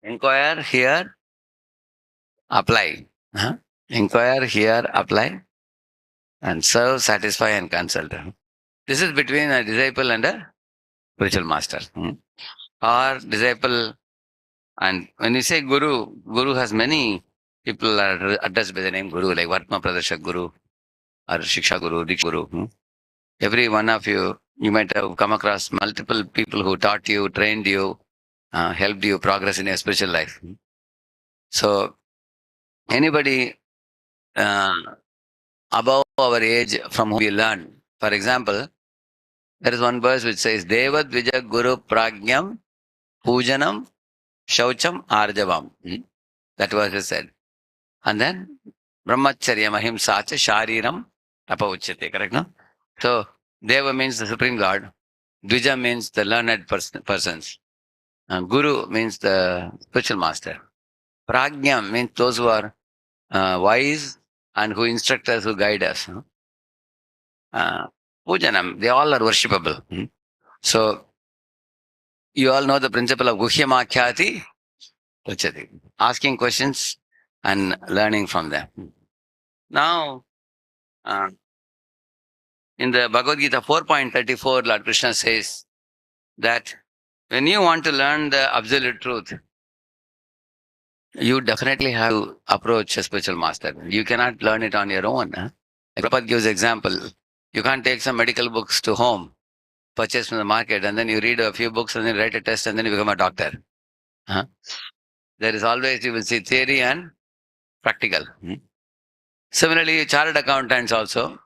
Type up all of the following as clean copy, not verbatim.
Inquire, hear, apply. Huh? Inquire, hear, apply, and serve, satisfy, and consult. This is between a disciple and a spiritual master. Or disciple, and when you say Guru, Guru has many people are addressed by the name Guru, like Vartma Pradashak Guru or Shiksha Guru, Diksha Guru. Every one of you, you might have come across multiple people who taught you, trained you, helped you progress in your spiritual life. So, anybody uh, above our age from whom we learn. For example, there is one verse which says, Deva Dvija Guru Prajnam Pujanam Shaucham Arjavam. That verse is said. And then Brahmacharya Mahimsa cha Shariram Tapauchyate. Correct, no? So, Deva means the Supreme God. Dvija means the learned persons. Guru means the spiritual master. Prajnam means those who are wise and who instruct us, who guide us. Pujanam, they all are worshipable. So, you all know the principle of Guhyamakyati Uchati. Asking questions and learning from them. Now, uh, in the Bhagavad Gita 4.34, Lord Krishna says that when you want to learn the absolute truth, you definitely have to approach a spiritual master. You cannot learn it on your own. Like Prabhupada gives example. You can't take some medical books to home, purchase from the market, and then you read a few books and then write a test and then you become a doctor. There is always, you will see theory and practical. Similarly, chartered accountants also,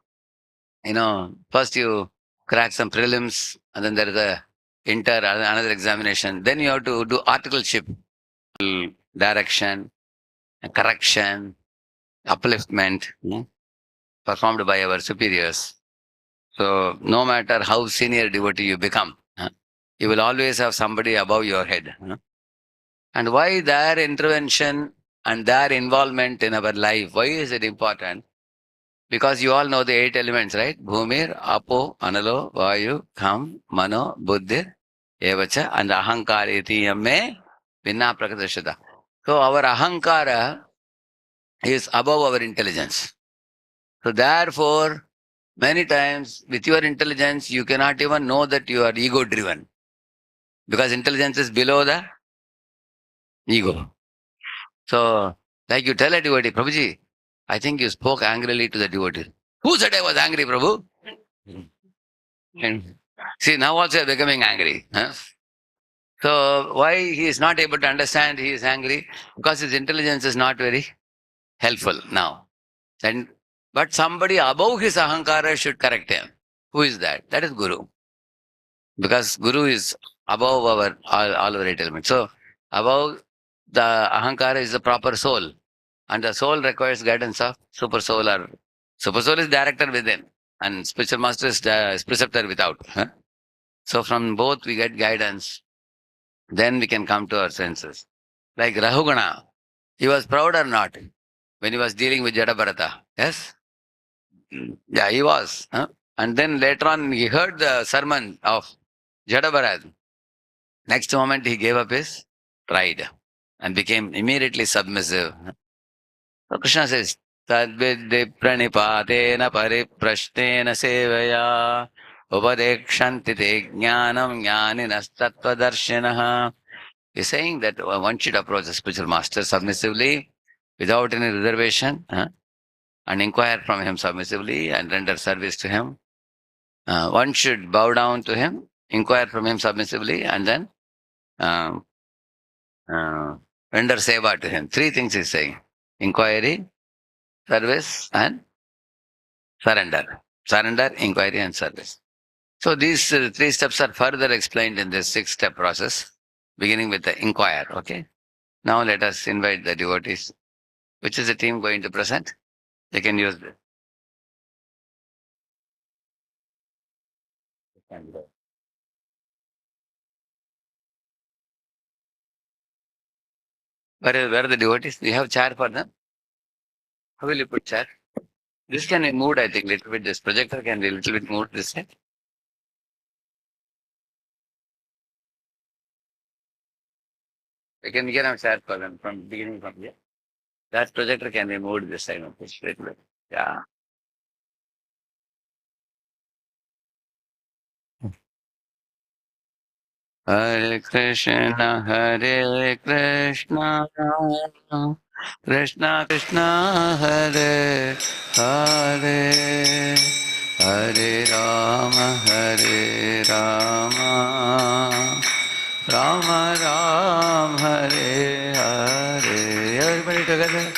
first you crack some prelims and then there is a another examination. Then you have to do articleship, direction, correction, upliftment performed by our superiors. So no matter how senior devotee you become, you will always have somebody above your head. And why their intervention and their involvement in our life, why is it important? Because you all know the 8 elements, right? Bhumir, Apo, Analo, Vayu, Kham, Mano, Buddhir, Evacha, and Ahankara iti yamme Vinna Prakadashata. So our Ahankara is above our intelligence. So therefore, many times with your intelligence, you cannot even know that you are ego driven. Because intelligence is below the ego. So, like you tell a devotee, Prabhuji, I think you spoke angrily to the devotee. Who said I was angry, Prabhu? And see, now also becoming angry. So, why he is not able to understand he is angry? Because his intelligence is not very helpful now. But somebody above his ahankara should correct him. Who is that? That is Guru. Because Guru is above all our 8 elements. So, above the ahankara is the proper soul. And the soul requires guidance of super soul, or super soul is director within and spiritual master is preceptor without. So from both we get guidance. Then we can come to our senses. Like Rahugana, he was proud or not when he was dealing with Jadabharata? Yes? Yeah, he was. And then later on he heard the sermon of Jadabharata. Next moment he gave up his pride and became immediately submissive. So Krishna says, Tadvidhi pranipatena pariprashtena sevaya upadekshanti te jnanam jnaninas tattvadarshinaha. He's saying that one should approach the spiritual master submissively, without any reservation, and inquire from him submissively and render service to him. One should bow down to him, inquire from him submissively, and then uh, render seva to him. 3 things he's saying: inquiry, service, and surrender. Surrender, inquiry, and service. So these 3 steps are further explained in this 6-step process, beginning with the inquire. Okay. Now let us invite the devotees. Which is the team going to present? They can use this. Where are the devotees? We have chair for them. How will you put chair? This can be moved, I think, little bit. This projector can be a little bit moved this side. I can get a share for them from beginning from here. That projector can be moved this side of the straight away. Yeah. Hare Krishna, Hare Krishna, Krishna Krishna, Hare Hare, Hare Rama, Hare Rama, Rama Ram, Hare Hare. Everybody together.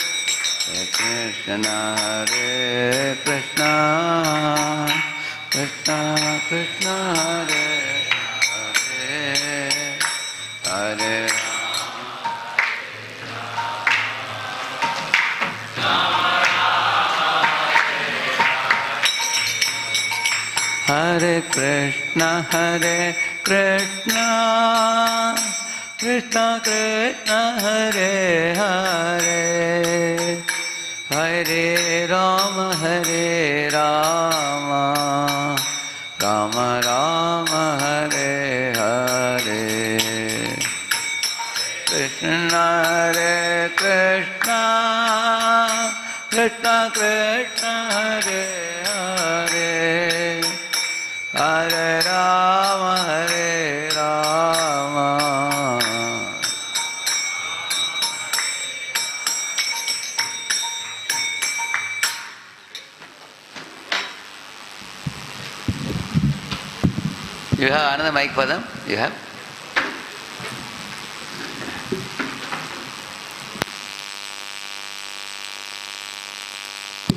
Hare Krishna, Hare Krishna, Krishna Krishna, Hare Hare, Hare Hare Krishna, Hare Krishna, Krishna Krishna, Hare Hare, Hare Rama, Hare Rama, Rama Rama, Hare Hare. Krishna, Hare Krishna, Krishna Krishna, Hare Hare, Hare Rama, Hare Rama. You have another mic for them? You have?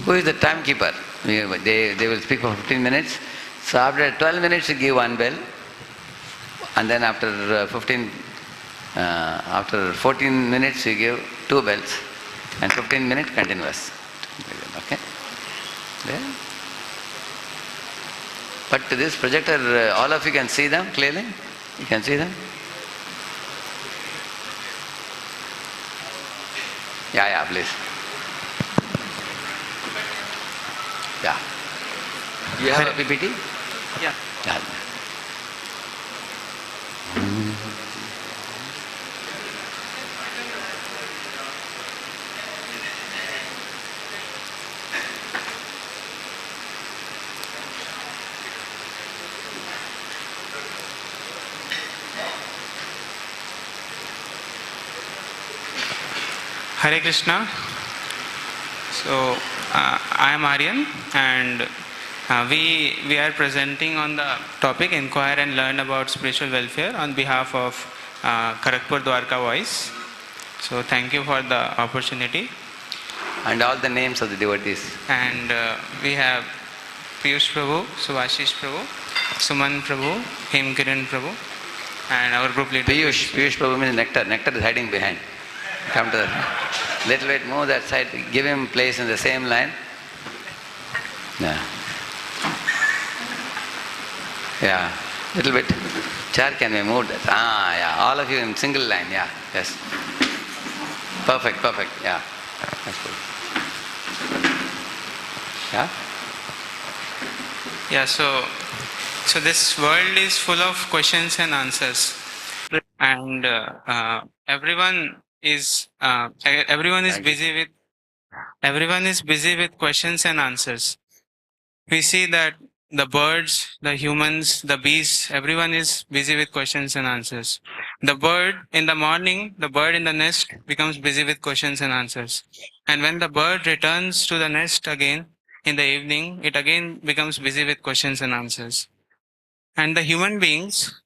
Who is the timekeeper? They will speak for 15 minutes. So after 12 minutes you give one bell, and then after 14 minutes you give two bells, and 15 minutes continuous. Okay? Yeah. But this projector, all of you can see them clearly? You can see them? Yeah, please. Yeah. You have a PPT? Yeah. Yeah. Hare Krishna. So I am Aryan, and we are presenting on the topic Inquire and Learn About Spiritual Welfare on behalf of Kharagpur Dwarka Voice. So thank you for the opportunity. And all the names of the devotees. And we have Piyush Prabhu, Subhashish Prabhu, Suman Prabhu, Hemkiran Prabhu, and our group leader. Piyush Prabhu means nectar. Nectar is hiding behind. Come to the little bit, move that side, give him place in the same line. Yeah. Yeah. Little bit. Chair can be moved. Yeah. All of you in single line. Yeah. Yes. Perfect. Yeah. That's good. Yeah. Yeah. So this world is full of questions and answers, and everyone is busy with questions and answers. We see that the birds, the humans, the bees, everyone is busy with questions and answers. The bird in the morning, the bird in the nest becomes busy with questions and answers. And when the bird returns to the nest again in the evening, it again becomes busy with questions and answers. And the human beings,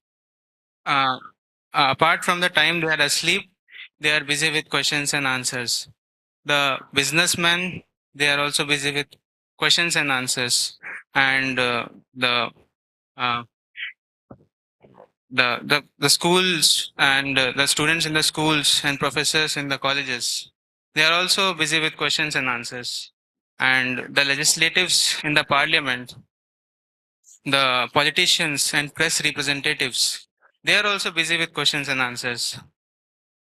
apart from the time they are asleep, they are busy with questions and answers. The businessmen, they are also busy with questions and answers. And the uh, the schools and the students in the schools and professors in the colleges, they are also busy with questions and answers. And the legislatives in the parliament, the politicians and press representatives, they are also busy with questions and answers.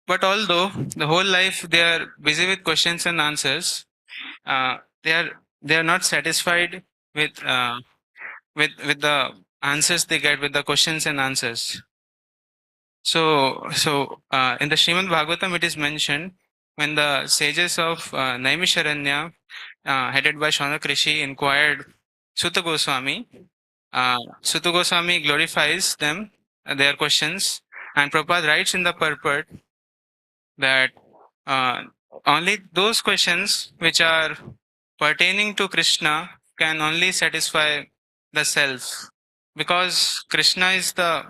But although the whole life they are busy with questions and answers, uh, they are not satisfied with with the answers they get with the questions and answers. So in the Srimad Bhagavatam, it is mentioned when the sages of Naimisharanya, headed by Shaunak Rishi, inquired Sutta Goswami. Sutta Goswami glorifies them, their questions, and Prabhupada writes in the purport that uh, only those questions which are pertaining to Krishna can only satisfy the self, because Krishna is the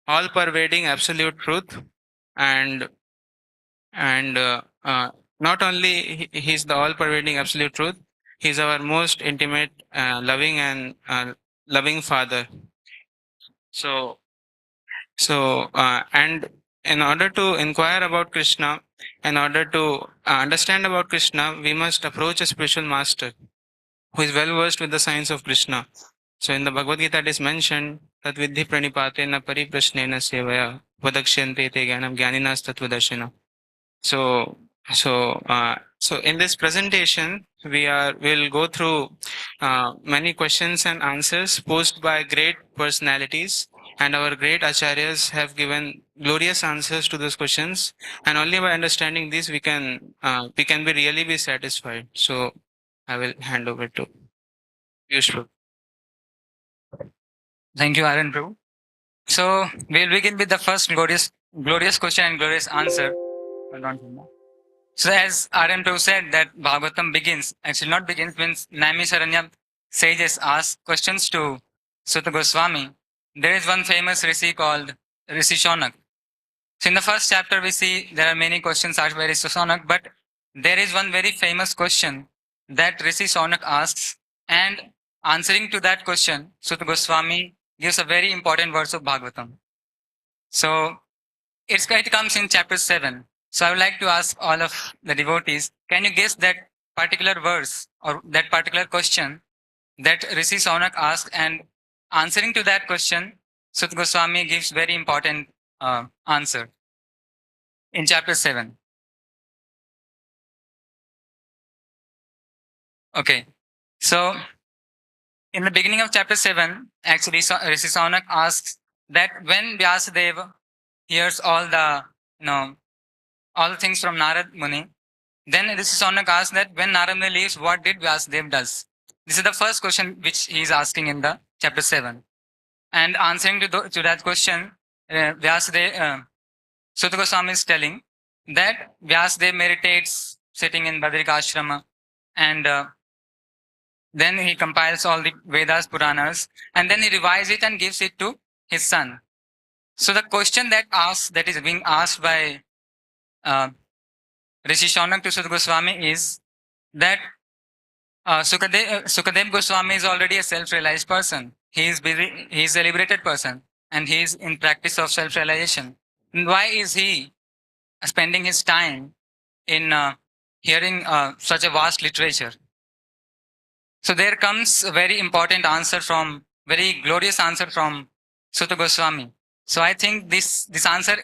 all-pervading absolute truth, and and not only he's the all-pervading absolute truth, he's our most intimate, loving and loving Father. So and in order to inquire about Krishna, in order to understand about Krishna, we must approach a spiritual master who is well versed with the science of Krishna. So in the Bhagavad Gita, it is mentioned that vidhi pranipatena pariprasnena sevaya vadakshyante te jnanam jnaninas tattvadarshina. So so in this presentation, we'll go through many questions and answers posed by great personalities, and our great acharyas have given glorious answers to those questions. And only by understanding these we can be really be satisfied. So I will hand over to Yushpur. Thank you, Aaron Prabhu. So we'll begin with the first glorious question and glorious answer. Hold on for a moment. So as Aaron Prabhu said that Bhagavatam begins, actually not begins, means Naimisharanya sages ask questions to Sutta Goswami. There is one famous rishi called Rishi Shonak. So in the first chapter we see there are many questions asked by Rishi Shonak, but there is one very famous question that Rishi Shonak asks, and answering to that question, Sutta Goswami gives a very important verse of Bhagavatam. So it comes in chapter 7. So I would like to ask all of the devotees, can you guess that particular verse or that particular question that Rishi Shonak asks, and answering to that question, Sutta Goswami gives very important answer in chapter 7. Okay, so in the beginning of chapter 7, actually Rishi Shonak asks that when Vyasadeva hears all the all the things from Narad Muni, then Rishi Shonak asks that when Narad Muni leaves, what did Vyasadeva does? This is the first question which he is asking in the chapter 7. And answering to that question, Vyasadeva, Sutta Goswami is telling that Vyasadeva meditates sitting in Badrikashrama, and then he compiles all the Vedas, Puranas, and then he revises it and gives it to his son. So the question that is being asked by Rishi Shonak to Sutta Goswami is that Sukadev Goswami is already a self-realized person. He is busy, he is a liberated person, and he is in practice of self-realization. And why is he spending his time in hearing such a vast literature? So there comes a very important answer from, very glorious answer from Sutta Goswami. So I think this answer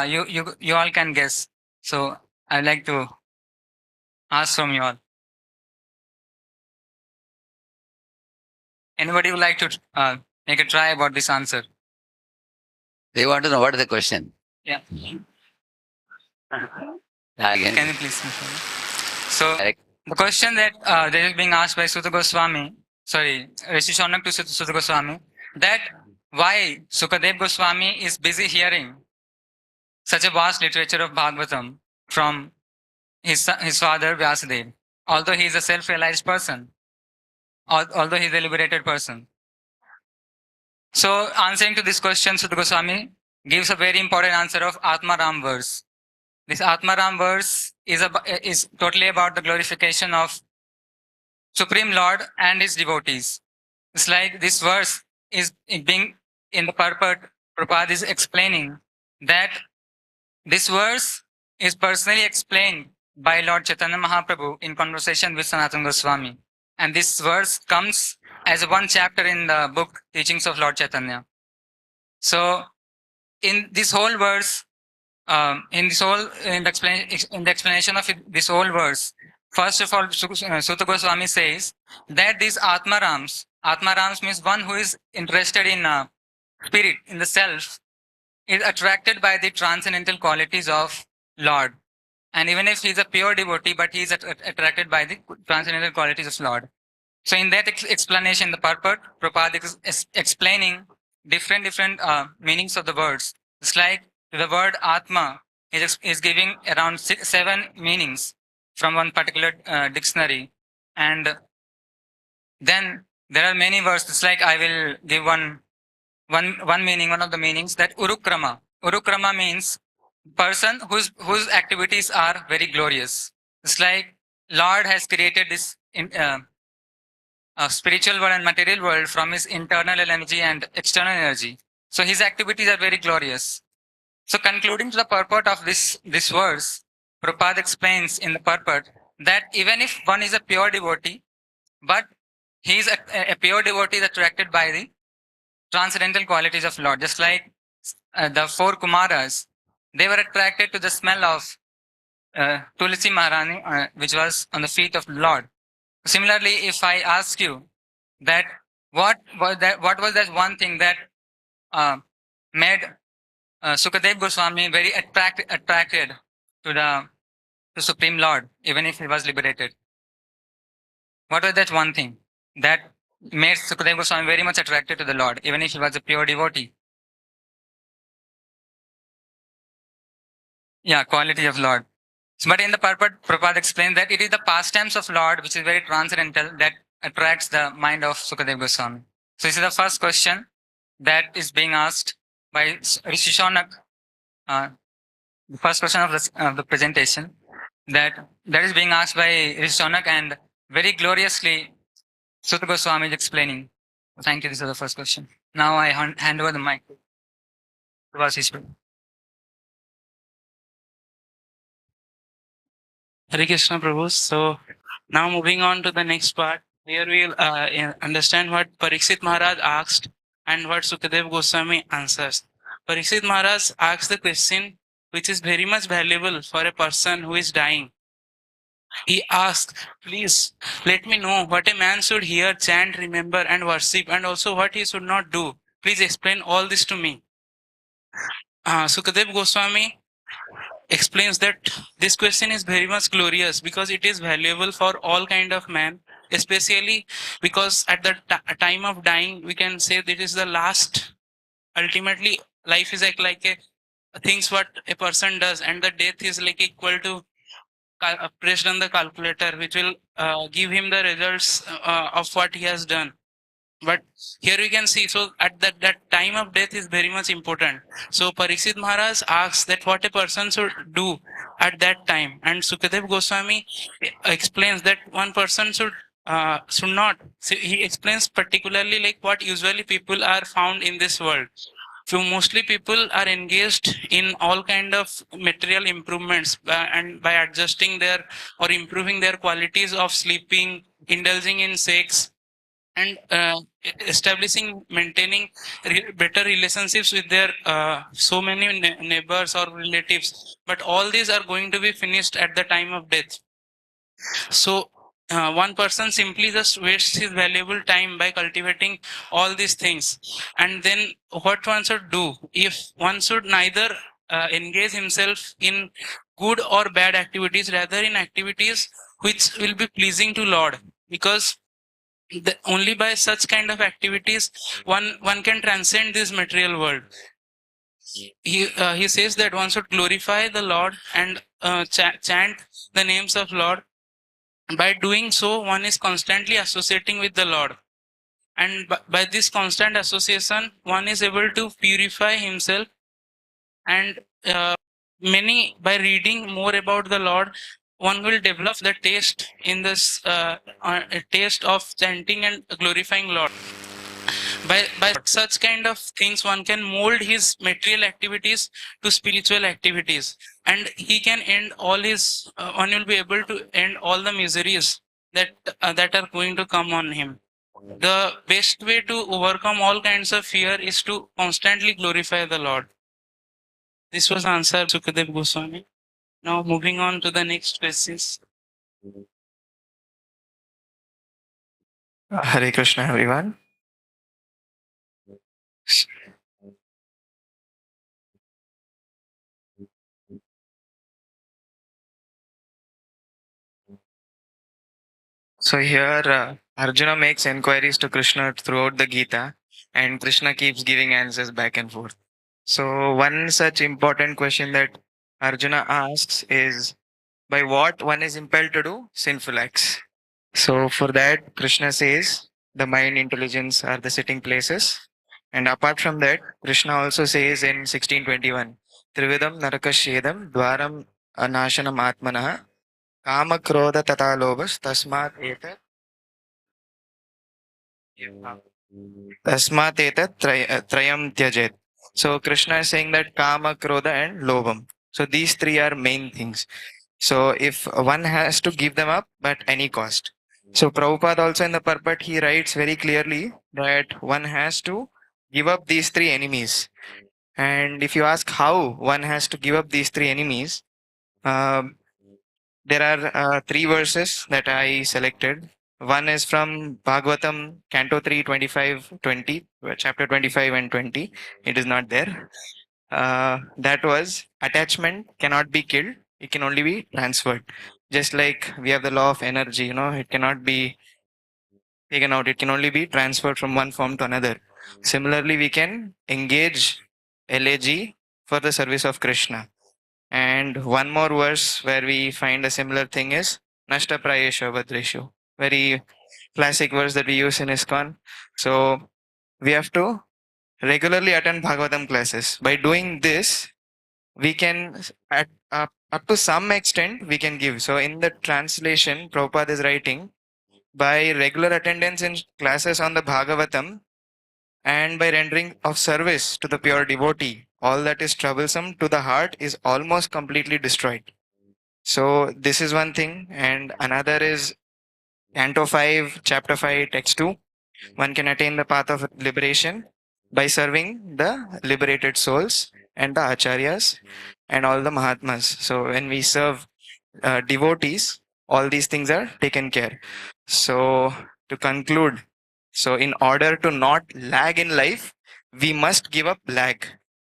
you all can guess. So I'd like to ask from you all. Anybody would like to make a try about this answer? They want to know what is the question. Yeah. Again. Can you please? So the question that is being asked by Sutta Goswami, sorry, Rishi Shonak to Sutta Goswami, that why Sukadev Goswami is busy hearing such a vast literature of Bhagavatam from his father Vyasadeva, although he is a self-realized person, although he is a liberated person. So answering to this question, Sutta Goswami gives a very important answer of Atmaram verse. This Atmaram verse is totally about the glorification of Supreme Lord and his devotees. It's like this verse is being in the purport. Prabhupada is explaining that this verse is personally explained by Lord Chaitanya Mahaprabhu in conversation with Sanatana Goswami. And this verse comes as one chapter in the book Teachings of Lord Chaitanya. So in this whole verse, in the explanation of this whole verse, first of all, Sutta Goswami says that these Atmarams means one who is interested in spirit, in the self, is attracted by the transcendental qualities of Lord. And even if he's a pure devotee, but he's attracted by the transcendental qualities of Lord. So in that explanation, the purport, Prabhupada is explaining different meanings of the words. It's like the word Atma is giving around 7 meanings from one particular dictionary. And then there are many words. It's like I will give one meaning, one of the meanings, that Urukrama. Urukrama means person whose activities are very glorious. It's like Lord has created this spiritual world and material world from his internal energy and external energy. So his activities are very glorious. So concluding to the purport of this verse, Prabhupada explains in the purport that even if one is a pure devotee, but he is a pure devotee is attracted by the transcendental qualities of Lord. Just like the 4 Kumaras, they were attracted to the smell of Tulsi Maharani, which was on the feet of Lord. Similarly, if I ask you that what was that one thing that made Sukadev Goswami very attracted to the Supreme Lord, even if he was liberated? What was that one thing that made Sukadev Goswami very much attracted to the Lord, even if he was a pure devotee? Yeah, quality of Lord. But in the purport, Prabhupada explains that it is the pastimes of Lord which is very transcendental that attracts the mind of Sukadev Goswami. So this is the first question that is being asked by Rishi Shonak. The first question of the presentation that is being asked by Rishi Shonak, and very gloriously Sutta Goswami is explaining. Thank you. This is the first question. Now I hand over the mic to Vasish. Hare Krishna Prabhu. So now moving on to the next part, here we'll understand what Parikshit Maharaj asked and what Sukadev Goswami answers. Parikshit Maharaj asks the question which is very much valuable for a person who is dying. He asks, please let me know what a man should hear, chant, remember and worship, and also what he should not do. Please explain all this to me. Sukadev Goswami explains that this question is very much glorious because it is valuable for all kind of man, especially because at the time of dying we can say that is the last. Ultimately life is like a things what a person does, and the death is like equal to pressed on the calculator which will give him the results of what he has done. But here we can see, so at that time of death is very much important. So Parikshit Maharaj asks that what a person should do at that time, and Sukadev Goswami explains that one person should not. So he explains particularly like what usually people are found in this world. So mostly people are engaged in all kind of material improvements and by adjusting their or improving their qualities of sleeping, indulging in sex, and establishing, maintaining better relationships with their so many neighbors or relatives. But all these are going to be finished at the time of death. So one person simply just wastes his valuable time by cultivating all these things. And then what one should do, if one should neither engage himself in good or bad activities, rather in activities which will be pleasing to Lord, because only by such kind of activities one can transcend this material world. He says that one should glorify the Lord and chant the names of Lord. By doing so, one is constantly associating with the Lord, and by this constant association one is able to purify himself. And many, by reading more about the Lord, one will develop the taste in this taste of chanting and glorifying Lord. By such kind of things one can mold his material activities to spiritual activities, and he can end all his one will be able to end all the miseries that are going to come on him. The best way to overcome all kinds of fear is to constantly glorify the Lord. This was answer Sukadev Goswami. Now moving on to the next questions. Hare Krishna, everyone. So here Arjuna makes inquiries to Krishna throughout the Gita, and Krishna keeps giving answers back and forth. So one such important question that Arjuna asks is, by what one is impelled to do sinful acts? So for that, Krishna says the mind, intelligence are the sitting places. And apart from that, Krishna also says in 1621, Trividam Narakashedam Dwaram Anashanam Atmanah Kama Krodha Tata Lobas Tasmat Etat Trayam Tyajet. So Krishna is saying that Kama, Krodha and Lobam. So these three are main things. So if one has to give them up at any cost. So Prabhupada also in the purport he writes very clearly that one has to give up these three enemies. And if you ask how one has to give up these three enemies, um, there are three verses that I selected. One is from Bhagavatam, Canto 3, 25, 20, chapter 25 and 20. It is not there. That was attachment cannot be killed, it can only be transferred. Just like we have the law of energy, it cannot be taken out, it can only be transferred from one form to another. Similarly, we can engage LAG for the service of Krishna. And one more verse where we find a similar thing is Nashta Prayesha Vadreshu. Very classic verse that we use in ISKCON. So we have to regularly attend Bhagavatam classes. By doing this, we can, up to some extent, we can give. So in the translation, Prabhupada is writing, by regular attendance in classes on the Bhagavatam and by rendering of service to the pure devotee, all that is troublesome to the heart is almost completely destroyed. So this is one thing, and another is Canto 5, Chapter 5, Text 2. One can attain the path of liberation by serving the liberated souls and the acharyas and all the mahatmas. So when we serve devotees, all these things are taken care. So to conclude, so in order to not lag in life, we must give up lag.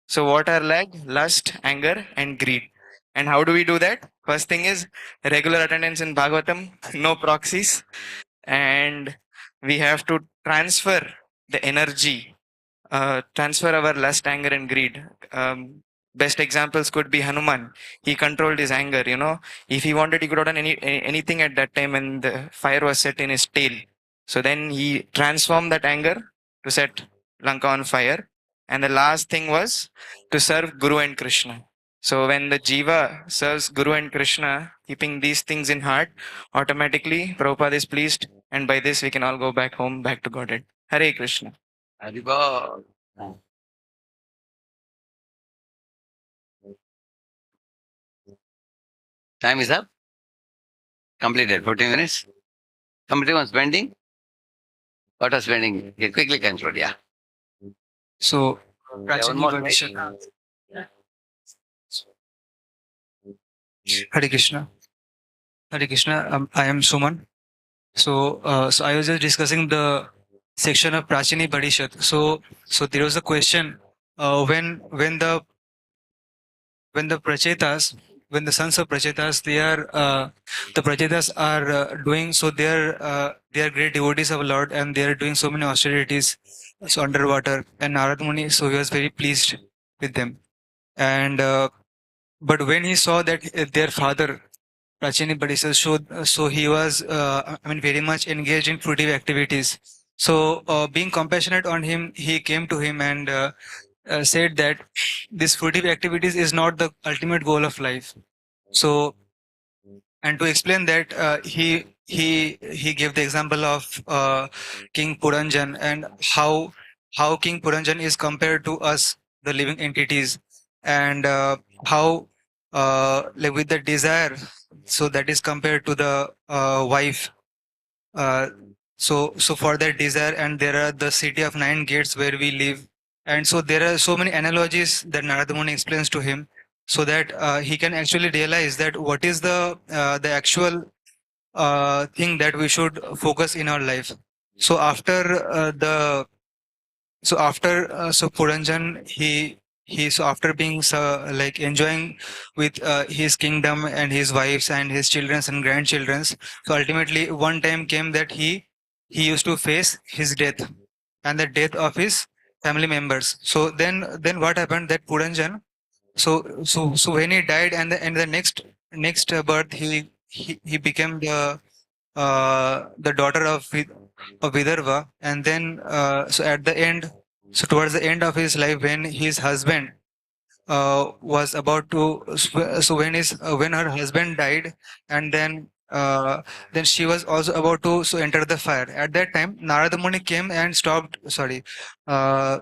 So what are lag? Lust, anger, and greed. And how do we do that? First thing is regular attendance in Bhagavatam, no proxies, and we have to transfer the energy, transfer our lust, anger, and greed. Best examples could be Hanuman. He controlled his anger. If he wanted, he could have done anything at that time, and the fire was set in his tail. So then he transformed that anger to set Lanka on fire. And the last thing was to serve Guru and Krishna. So when the jiva serves Guru and Krishna, keeping these things in heart, automatically Prabhupada is pleased, and by this we can all go back home, back to Godhead. Hare Krishna. Haribol. Time is up. Completed. 14 minutes. Somebody was pending? What was pending? You quickly conclude, yeah. So, Yeah, one more question. Hare Krishna. Hare Krishna. I am Suman. So I was just discussing the section of Prachini Parishat. So there was a question when the Prachetas, when the sons of Prachetas, the Prachetas are doing so. They are great devotees of Lord, and they are doing so many austerities, so underwater. And Narada Muni, so he was very pleased with them. And but when he saw that their father Prachini Parishat, so he was very much engaged in fruitive activities. So being compassionate on him, he came to him and said that this fruitive activities is not the ultimate goal of life. So, and to explain that, he gave the example of King Puranjan and how King Puranjan is compared to us, the living entities, and how like with the desire, so that is compared to the wife. So for that desire, and there are the city of 9 gates where we live, and so there are so many analogies that Narada Muni explains to him, so that he can actually realize that what is the actual thing that we should focus in our life. So after so Puranjan, he so after being like enjoying with his kingdom and his wives and his children and grandchildren, so ultimately one time came that he used to face his death and the death of his family members. So then what happened that Puranjan, so when he died and the next birth he became the daughter of Vidarbha, and then so at the end, so towards the end of his life, when his husband was about to, so when her husband died, and then she was also about to so enter the fire. At that time, Narada Muni came and stopped. Sorry, uh,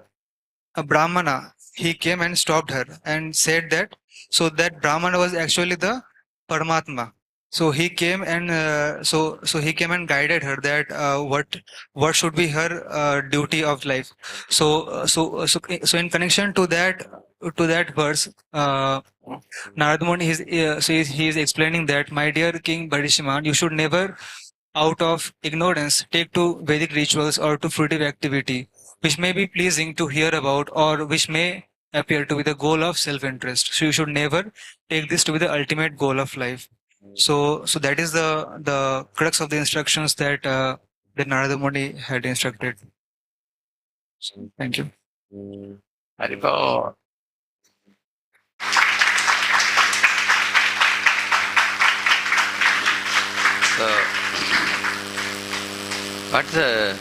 a Brahmana, he came and stopped her and said that, so that Brahmana was actually the Paramatma. So he came and so he came and guided her that what should be her duty of life. So in connection to that verse, Narada Muni he is explaining that, my dear King Bharishiman, you should never out of ignorance take to Vedic rituals or to fruitive activity, which may be pleasing to hear about or which may appear to be the goal of self-interest. So you should never take this to be the ultimate goal of life. So that is the crux of the instructions that Narada Muni had instructed. So, thank you. Haribo. So, what's the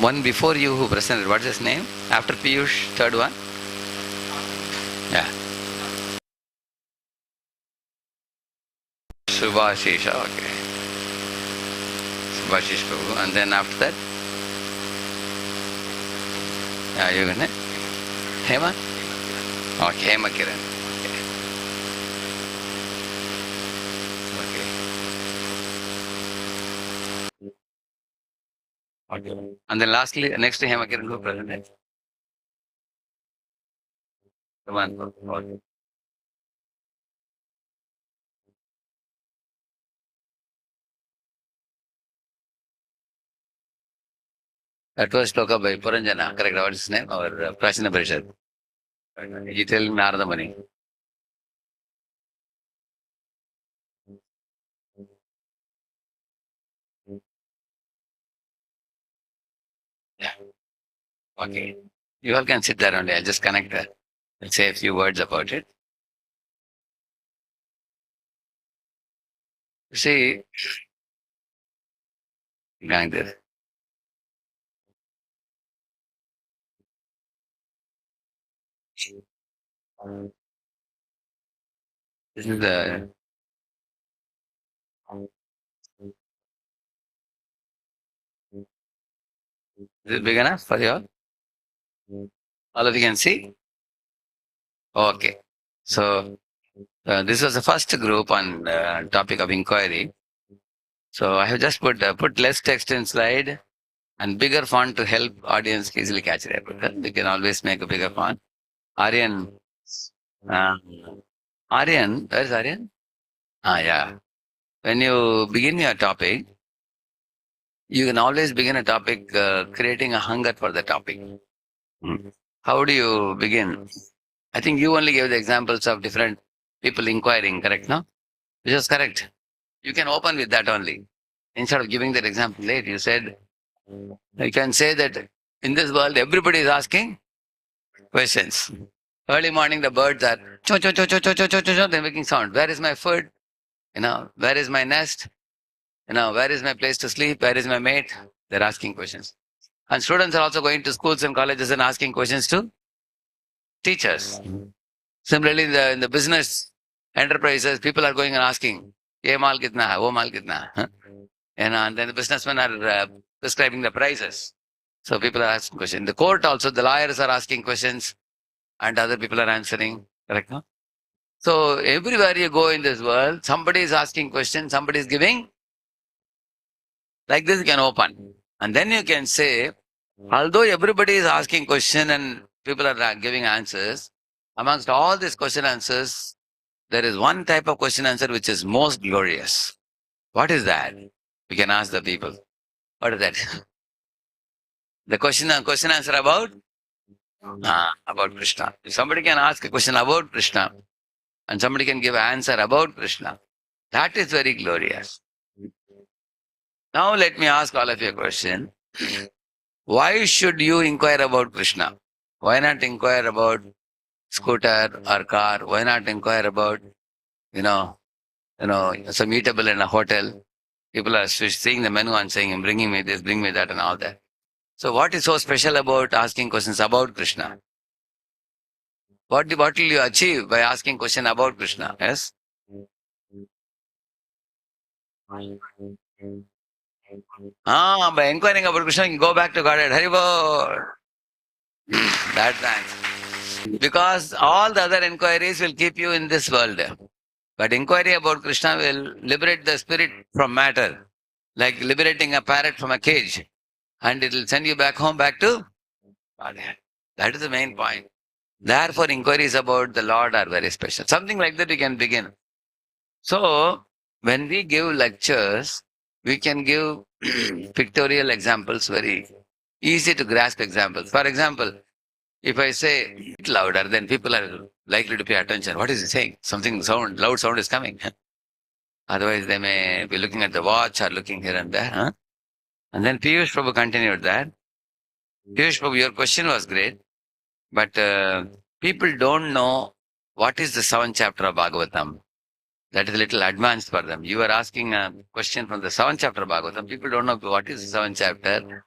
one before you who presented? What's his name? After Piyush, third one? Yeah. Subhashisha, okay. Subhashish Prabhu. And then after that? Yeah, you gonna? Hema? Okay, Hema Kiran. Okay. Okay. And then lastly, next to Hema Kiran, who presented? Come on. Okay. That was Shloka by Puranjana, correct? What is his name? Our Prashina Parishad. You tell Narada Muni. Yeah. Okay. You all can sit there only. I'll just connect that. I'll say a few words about it. You see, going there. This is the. Is it big enough for you all? All of you can see? Okay. So, this was the first group on topic of inquiry. So, I have just put less text in slide and bigger font to help audience easily catch it. We can always make a bigger font. Aryan. Aryan, where is Aryan? Yeah. When you begin your topic, you can always begin a topic creating a hunger for the topic. How do you begin? I think you only gave the examples of different people inquiring, correct? No? Which is correct. You can open with that only. Instead of giving that example late, you said, you can say that in this world, everybody is asking questions. Early morning, the birds are cho cho cho cho cho cho cho cho, they're making sound. Where is my food? Where is my nest? Where is my place to sleep? Where is my mate? They're asking questions. And students are also going to schools and colleges and asking questions to teachers. Similarly, in the business enterprises, people are going and asking, "Ye maal kitna hai? Wo maal kitna hai?" And then the businessmen are prescribing the prices. So people are asking questions. In the court also, the lawyers are asking questions and other people are answering. Correct? No? So everywhere you go in this world, somebody is asking questions, somebody is giving. Like this you can open. And then you can say, although everybody is asking question and people are giving answers, amongst all these question answers, there is one type of question answer which is most glorious. What is that? We can ask the people. What is that? The question answer about About Krishna. If somebody can ask a question about Krishna and somebody can give an answer about Krishna, that is very glorious. Now let me ask all of you a question. Why should you inquire about Krishna? Why not inquire about scooter or car? Why not inquire about, some eatable in a hotel? People are seeing the menu and saying, bringing me this, bring me that and all that. So what is so special about asking questions about Krishna? What will you achieve by asking question about Krishna? Yes? By inquiring about Krishna, you go back to Godhead. Haribol. That's the answer. Because all the other inquiries will keep you in this world. But inquiry about Krishna will liberate the spirit from matter, like liberating a parrot from a cage. And it will send you back home, back to Godhead. That is the main point. Therefore, inquiries about the Lord are very special. Something like that we can begin. So, when we give lectures, we can give pictorial examples, very easy to grasp examples. For example, if I say it louder, then people are likely to pay attention. What is he saying? Something loud sound is coming. Otherwise, they may be looking at the watch or looking here and there. Huh? And then Piyush Prabhu continued that. Piyush Prabhu, your question was great, but people don't know what is the 7th chapter of Bhagavatam. That is a little advanced for them. You are asking a question from the 7th chapter of Bhagavatam. People don't know what is the 7th chapter.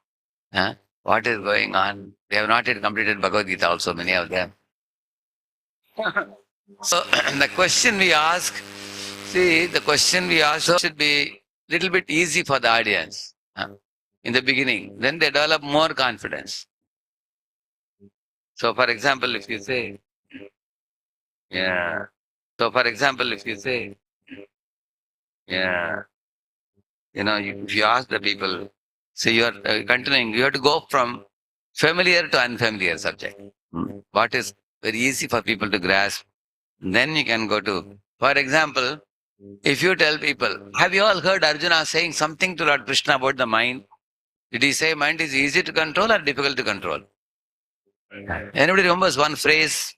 Huh? What is going on? They have not yet completed Bhagavad Gita also, many of them. So the question we ask should be little bit easy for the audience in the beginning. Then they develop more confidence. So for example, if you say, if you ask the people, so you are continuing, you have to go from familiar to unfamiliar subject. What is very easy for people to grasp. Then you can go to, for example, if you tell people, have you all heard Arjuna saying something to Lord Krishna about the mind? Did he say mind is easy to control or difficult to control? Anybody remembers one phrase?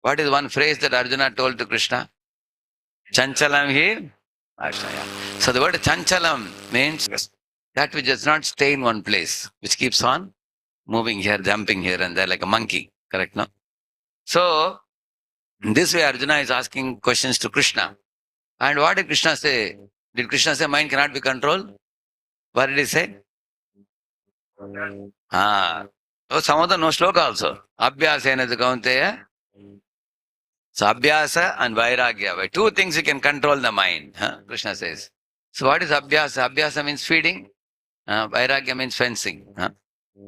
What is one phrase that Arjuna told to Krishna? Chanchalam hi Ashaya. So the word chanchalam means that which does not stay in one place, which keeps on moving here, jumping here and there like a monkey. Correct, no? So, in this way Arjuna is asking questions to Krishna. And what did Krishna say? Did Krishna say mind cannot be controlled? What did he say? So some of them know shloka also. Abhyasena kaunteya. So abhyasa and vairagya. By two things you can control the mind. Krishna says. So what is abhyasa? Abhyasa means feeding. Vairagya means fencing.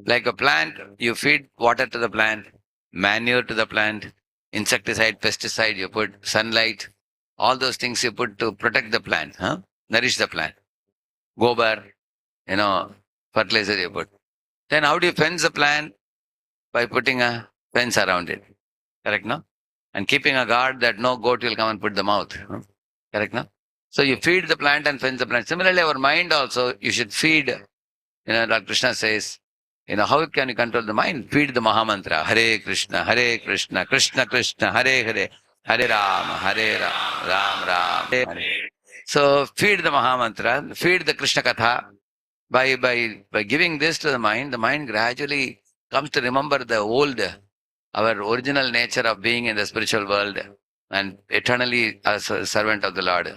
Like a plant, you feed water to the plant, manure to the plant, insecticide, pesticide, you put sunlight, all those things you put to protect the plant, nourish the plant. Gobar, fertilizer you put. Then how do you fence the plant? By putting a fence around it. Correct, no? And keeping a guard that no goat will come and put them out. Correct, no? So you feed the plant and fence the plant. Similarly, our mind also, you should feed, like Krishna says, how can you control the mind? Feed the Mahamantra. Hare Krishna, Krishna Krishna, Hare Hare, Hare Ram, Ram, Hare. So feed the Mahamantra, feed the Krishna Katha. By giving this to the mind gradually comes to remember the old, our original nature of being in the spiritual world and eternally as a servant of the Lord.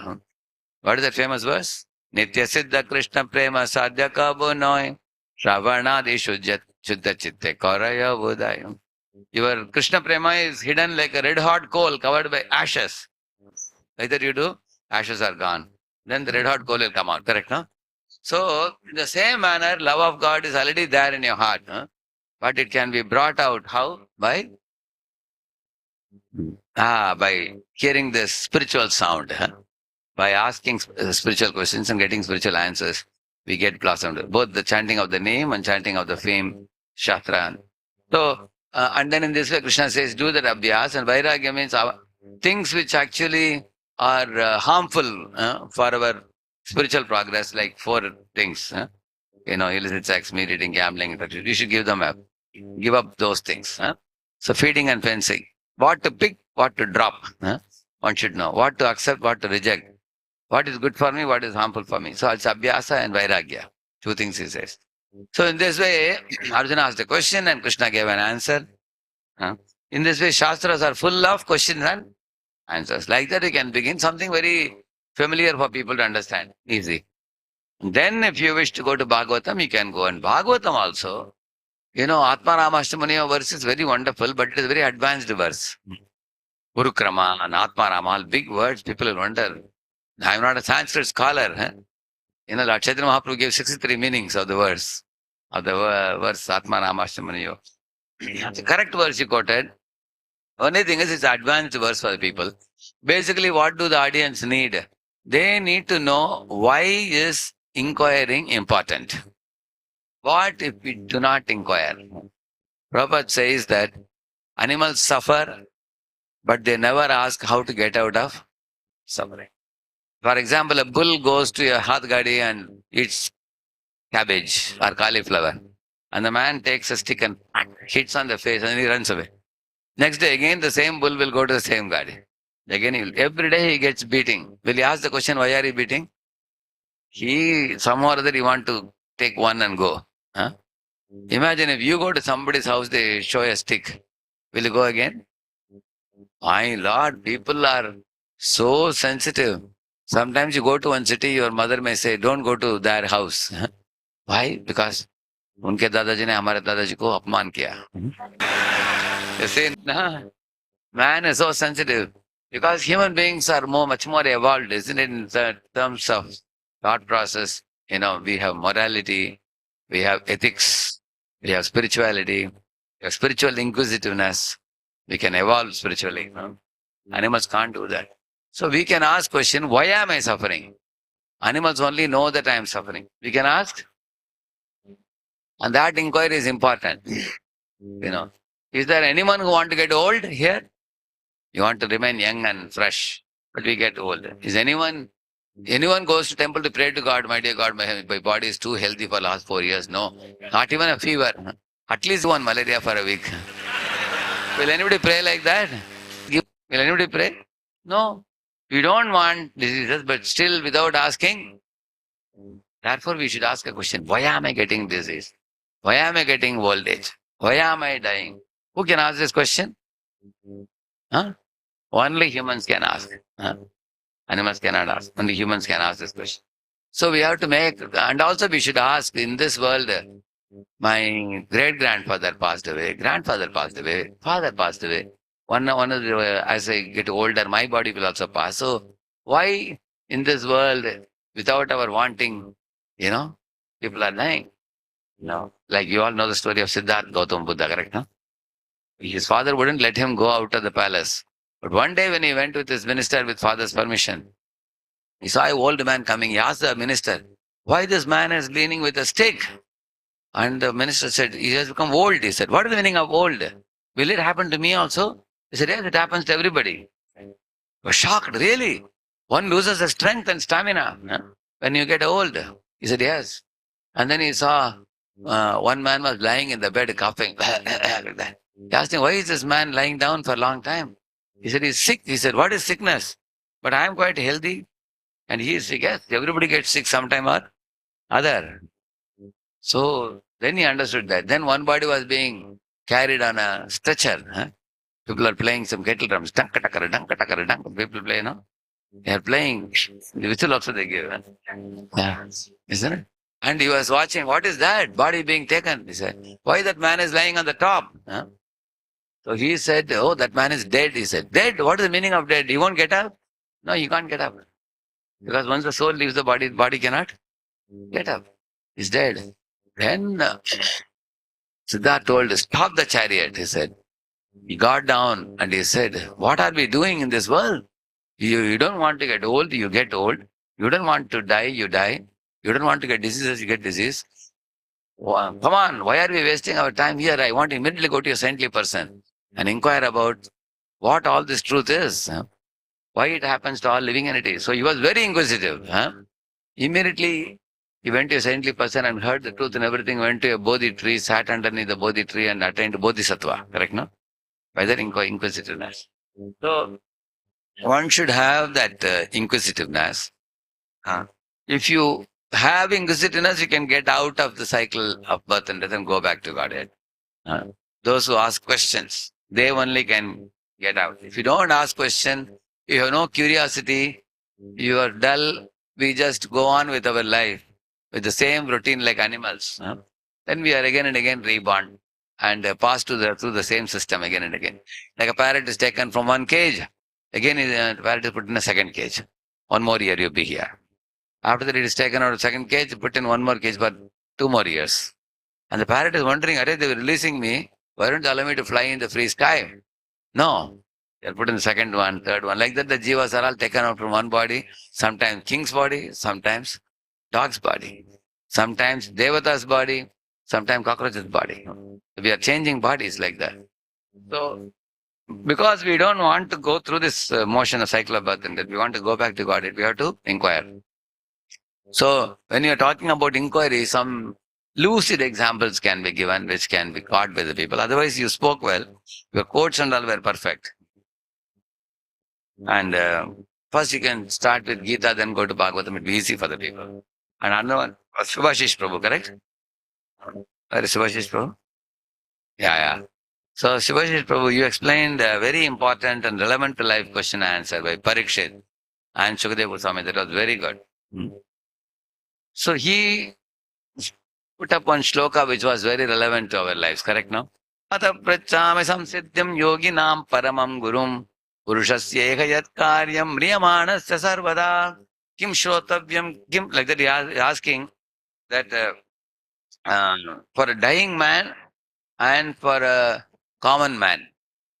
What is that famous verse? Nitya Siddha Krishna Prema Sadhya Kabo Noy Shravanadi Shuddha Chitte Karaya Vodayam. Your Krishna Prema is hidden like a red hot coal covered by ashes. Either you do, ashes are gone. Then the red hot coal will come out. Correct, no? So, in the same manner, love of God is already there in your heart. But it can be brought out. How? By hearing this spiritual sound. By asking spiritual questions and getting spiritual answers, we get blossomed. Both the chanting of the name and chanting of the fame, Shastra. So, and then in this way, Krishna says, do that abhyas. And vairagya means things which actually are harmful for our spiritual progress, like 4 things. Illicit sex, meat eating, gambling, etc. You should give them up. give up those things. So feeding and fencing. What to pick, what to drop. One should know. What to accept, what to reject. What is good for me, what is harmful for me. So it's Abhyasa and Vairagya. Two things he says. So in this way, Arjuna asked a question and Krishna gave an answer. In this way, Shastras are full of questions and answers. Like that, you can begin something very familiar for people to understand. Easy. Then if you wish to go to Bhagavatam, you can go. And Bhagavatam also, Atma Ramashtamaniya verse is very wonderful, but it is a very advanced verse. Urukrama and Atma Rama, all big words, people will wonder. I am not a Sanskrit scholar. Lord Chaitanya Mahaprabhu gave 63 meanings of the verse, verse Atma Ramashtamaniya. It's a correct verse you quoted. Only thing is, it's advanced verse for the people. Basically, what do the audience need? They need to know why is inquiring important. What if we do not inquire? Prabhupada says that animals suffer, but they never ask how to get out of suffering. For example, a bull goes to a hathgadi and eats cabbage or cauliflower. And the man takes a stick and hits on the face and he runs away. Next day again the same bull will go to the same gadi. Again every day he gets beating. Will you ask the question, why are you beating? He somehow or other he want to take one and go. Imagine if you go to somebody's house, they show a stick. Will you go again? My Lord, people are so sensitive. Sometimes you go to one city, your mother may say, don't go to their house. Why? Because उनके दादाजी ने हमारे दादाजी को अपमान किया. You see, man is so sensitive because human beings are much more evolved, isn't it? In terms of thought process, we have morality, we have ethics, we have spirituality, we have spiritual inquisitiveness. We can evolve spiritually. Animals can't do that. So we can ask question, why am I suffering? Animals only know that I am suffering. We can ask. And that inquiry is important. Is there anyone who want to get old here? You want to remain young and fresh, but we get old. Is anyone goes to temple to pray to God, my dear God, my body is too healthy for last 4 years? No. Not even a fever. At least one malaria for a week. Will anybody pray like that? Will anybody pray? No. We don't want diseases, but still without asking. Therefore, we should ask a question. Why am I getting disease? Why am I getting old age? Why am I dying? Who can ask this question? Only humans can ask. Animals cannot ask. Only humans can ask this question. So we have to and also we should ask, in this world, my great-grandfather passed away, grandfather passed away, father passed away. One of the, as I get older, my body will also pass. So why in this world, without our wanting, people are dying? Like you all know the story of Siddhartha Gautama Buddha, correct? His father wouldn't let him go out of the palace. But one day when he went with his minister with father's permission, he saw an old man coming. He asked the minister, why this man is leaning with a stick? And the minister said, he has become old. He said, what is the meaning of old? Will it happen to me also? He said, yes, it happens to everybody. He was shocked, really? One loses the strength and stamina when you get old. He said, yes. And then he saw one man was lying in the bed coughing. Like that. He asked him, why is this man lying down for a long time? He said, he's sick. He said, what is sickness? But I am quite healthy. And he is sick. Yes, everybody gets sick sometime or other. So then he understood that. Then one body was being carried on a stretcher. People are playing some kettle drums. Dunk, takara, dunk, takara, dunk. People play, They are playing. The whistle also they give. Yeah. Isn't it? And he was watching, what is that? Body being taken. He said, why that man is lying on the top? So he said, oh, that man is dead. He said, dead? What is the meaning of dead? He won't get up? No, he can't get up. Because once the soul leaves the body cannot get up. He's dead. Then Siddhartha told, stop the chariot, he said. He got down and he said, what are we doing in this world? You don't want to get old, you get old. You don't want to die, you die. You don't want to get diseases, you get disease. Come on, why are we wasting our time here? I want to immediately go to a saintly person and inquire about what all this truth is. Why it happens to all living entities. So he was very inquisitive. Immediately He went to a saintly person and heard the truth and everything, went to a Bodhi tree, sat underneath the Bodhi tree and attained Bodhisattva. Correct, no? By that inquisitiveness. So, one should have that inquisitiveness. If you have inquisitiveness, you can get out of the cycle of birth and death and go back to Godhead. Those who ask questions, they only can get out. If you don't ask questions, you have no curiosity, you are dull, we just go on with our life with the same routine like animals. Then we are again and again reborn and pass through the same system again and again. Like a parrot is taken from one cage, again the parrot is put in a second cage. One more year you'll be here. After that it is taken out of second cage, put in one more cage for 2 more years. And the parrot is wondering, are they were releasing me? Why don't they allow me to fly in the free sky? No. They're put in the second one, third one. Like that, the jivas are all taken out from one body. Sometimes king's body, sometimes dog's body. Sometimes devata's body, sometimes cockroach's body. We are changing bodies like that. So, because we don't want to go through this motion of cycle of birth and death, we want to go back to God, we have to inquire. So, when you are talking about inquiry, some lucid examples can be given, which can be caught by the people. Otherwise, you spoke well. Your quotes and all were perfect. And first you can start with Gita, then go to Bhagavatam. It will be easy for the people. And another one was Subhashish Prabhu, correct? Where is Subhashish Prabhu? Yeah. So Subhashish Prabhu, you explained a very important and relevant to life question and answer by Parikshit and Shukadeva Goswami. That was very good. So he put up one shloka which was very relevant to our lives, correct now? Ata prachami samsiddham yoginam paramam gurum purushasya ekayat karyam mriyamanasya sarvada kim shrotavyam kim, like that he is asking that for a dying man and for a common man,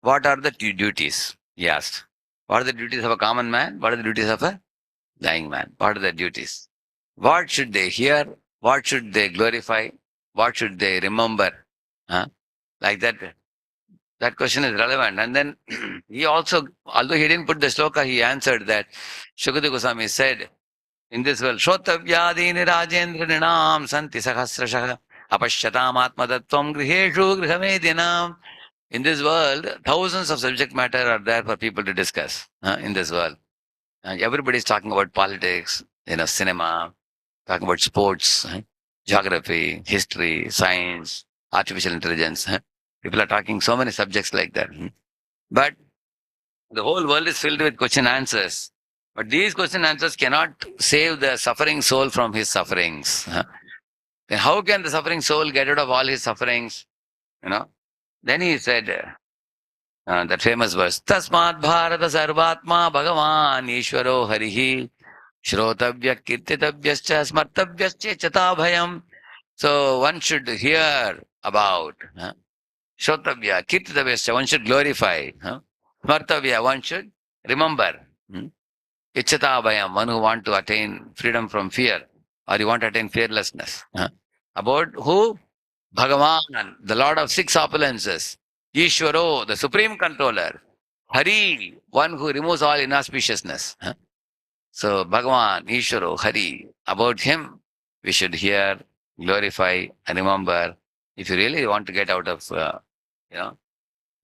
what are the two duties? He asked. What are the duties of a common man? What are the duties of a dying man? What are the duties? What should they hear? What should they glorify? What should they remember? Like that. That question is relevant. And then he also, although he didn't put the shloka, he answered that Shukadeva Goswami said, in this world, Shrotavyadini Rajendra Ninam Santi Sahasrashaha Apashyatam Atmadattvam Griheshu Grihamedinam. In this world, thousands of subject matter are there for people to discuss in this world. Everybody is talking about politics, cinema, talking about sports, geography, history, science, artificial intelligence. People are talking so many subjects like that. But the whole world is filled with question answers. But these question answers cannot save the suffering soul from his sufferings. Then how can the suffering soul get rid of all his sufferings? Then he said that famous verse, Tasmat Bharata Sarvatma Bhagavan Ishwaro Harihi Shrotavya Kirtitavyascha Smartavyascha Chatabhayam. So one should hear about Shrotavya Kirtitavyascha, one should glorify. Smartavya, one should remember. Ichchatabhayam, one who want to attain freedom from fear, or you want to attain fearlessness. About who? Bhagavan, the Lord of six opulences. Ishwaro, the supreme controller. Hari, one who removes all inauspiciousness. So Bhagavan, Ishwaro, Hari, about him we should hear, glorify, and remember. If you really want to get out of,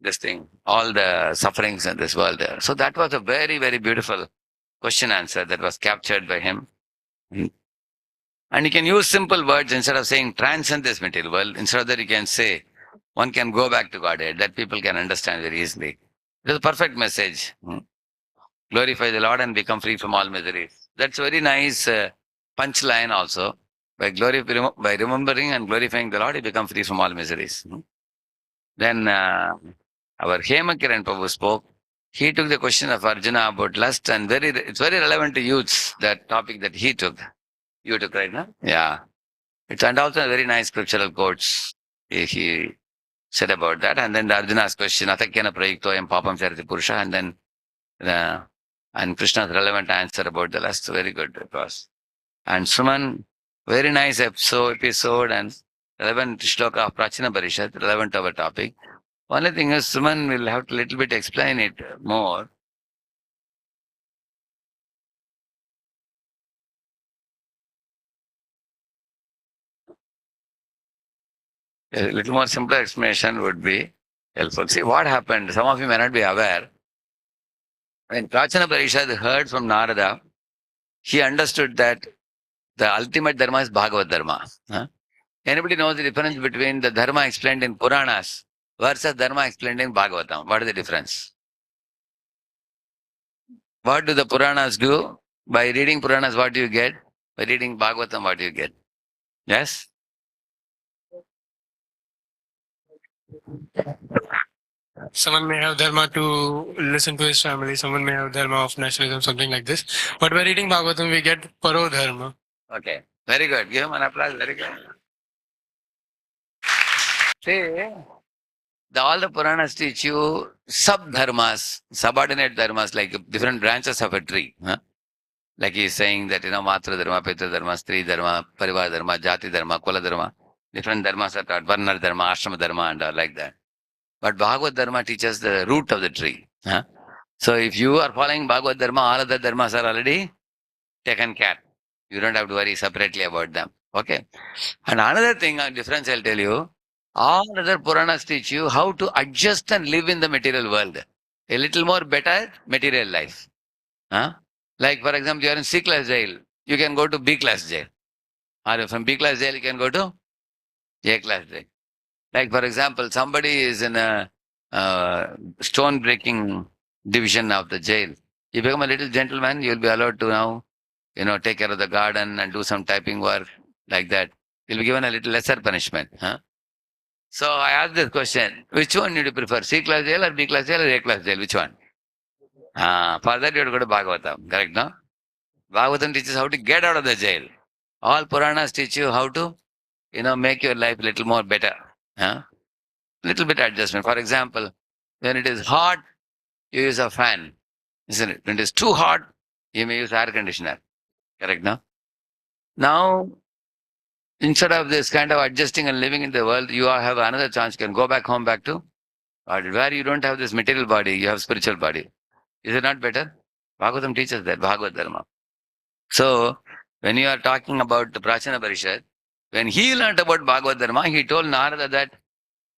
this thing, all the sufferings in this world there. So that was a very, very beautiful question answer that was captured by him. And you can use simple words instead of saying transcend this material world. Instead of that, you can say, one can go back to Godhead, that people can understand very easily. It is a perfect message. Glorify the Lord and become free from all miseries. That's a very nice punchline also. By remembering and glorifying the Lord, you become free from all miseries. Then our Hemakiran Prabhu spoke. He took the question of Arjuna about lust, and it's very relevant to youths, that topic that he took. You took, right now? Yeah. And also a very nice scriptural quotes he said about that. And then the Arjuna's question, Atakyana Prayuktoyam Papam Charati Purusha, and then and Krishna's relevant answer about the lust. Very good it was. And Suman, very nice episode and relevant shloka of Prachina Parishad, relevant to our topic. Only thing is, Suman will have to little bit explain it more. A little more simpler explanation would be helpful. See what happened. Some of you may not be aware. When Prachana Parishad heard from Narada, he understood that the ultimate dharma is Bhagavad Dharma. Huh? Anybody knows the difference between the dharma explained in Puranas versus dharma explained in Bhagavatam? What is the difference? What do the Puranas do? By reading Puranas, what do you get? By reading Bhagavatam, what do you get? Yes? Someone may have dharma to listen to his family, someone may have dharma of nationalism, something like this. But by reading Bhagavatam, we get paro dharma. Okay. Very good. Give him an applause. Very good. See, all the Puranas teach you sub-dharmas, subordinate dharmas, like different branches of a tree. Huh? Like he is saying that, Matra dharma, Pitra dharma, Stri dharma, Parivar dharma, Jati dharma, Kula dharma. Different dharmas are taught. Varna dharma, Ashrama dharma, and all like that. But Bhagavad dharma teaches the root of the tree. Huh? So if you are following Bhagavad dharma, all other dharmas are already taken care. You don't have to worry separately about them. Okay. And another thing, a difference I'll tell you, all other Puranas teach you how to adjust and live in the material world. A little more better material life. Huh? Like for example, you are in C class jail, you can go to B class jail. Or from B class jail, you can go to A class jail. Like for example, somebody is in a stone breaking division of the jail. You become a little gentleman, you'll be allowed to now, take care of the garden and do some typing work like that. You'll be given a little lesser punishment. Huh? So I asked this question, which one do you prefer, C class jail or B class jail or A class jail? Which one? For that you have to go to Bhagavatam, correct, no? Bhagavatam teaches how to get out of the jail. All Puranas teach you how to, make your life a little more better. Huh? Little bit adjustment. For example, when it is hot, you use a fan, isn't it? When it is too hot, you may use air conditioner. Correct, no? Now, instead of this kind of adjusting and living in the world, you have another chance. You can go back home, back to God, where you don't have this material body, you have spiritual body. Is it not better? Bhagavatam teaches that, Bhagavad Dharma. So, when you are talking about the Prachana Parishad, when he learned about Bhagavad Dharma, he told Narada that,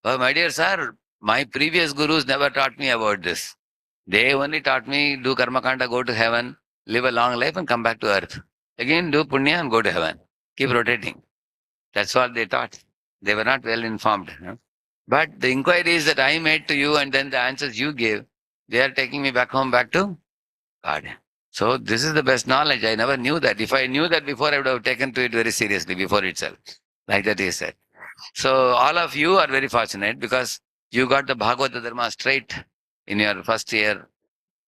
oh, my dear sir, my previous gurus never taught me about this. They only taught me do karma kanda, go to heaven, live a long life and come back to earth. Again, do punya and go to heaven. Keep rotating. That's what they taught. They were not well informed. But the inquiries that I made to you and then the answers you gave, they are taking me back home, back to God. So this is the best knowledge. I never knew that. If I knew that before, I would have taken to it very seriously before itself. Like that he said. So all of you are very fortunate because you got the Bhagavad Dharma straight in your first year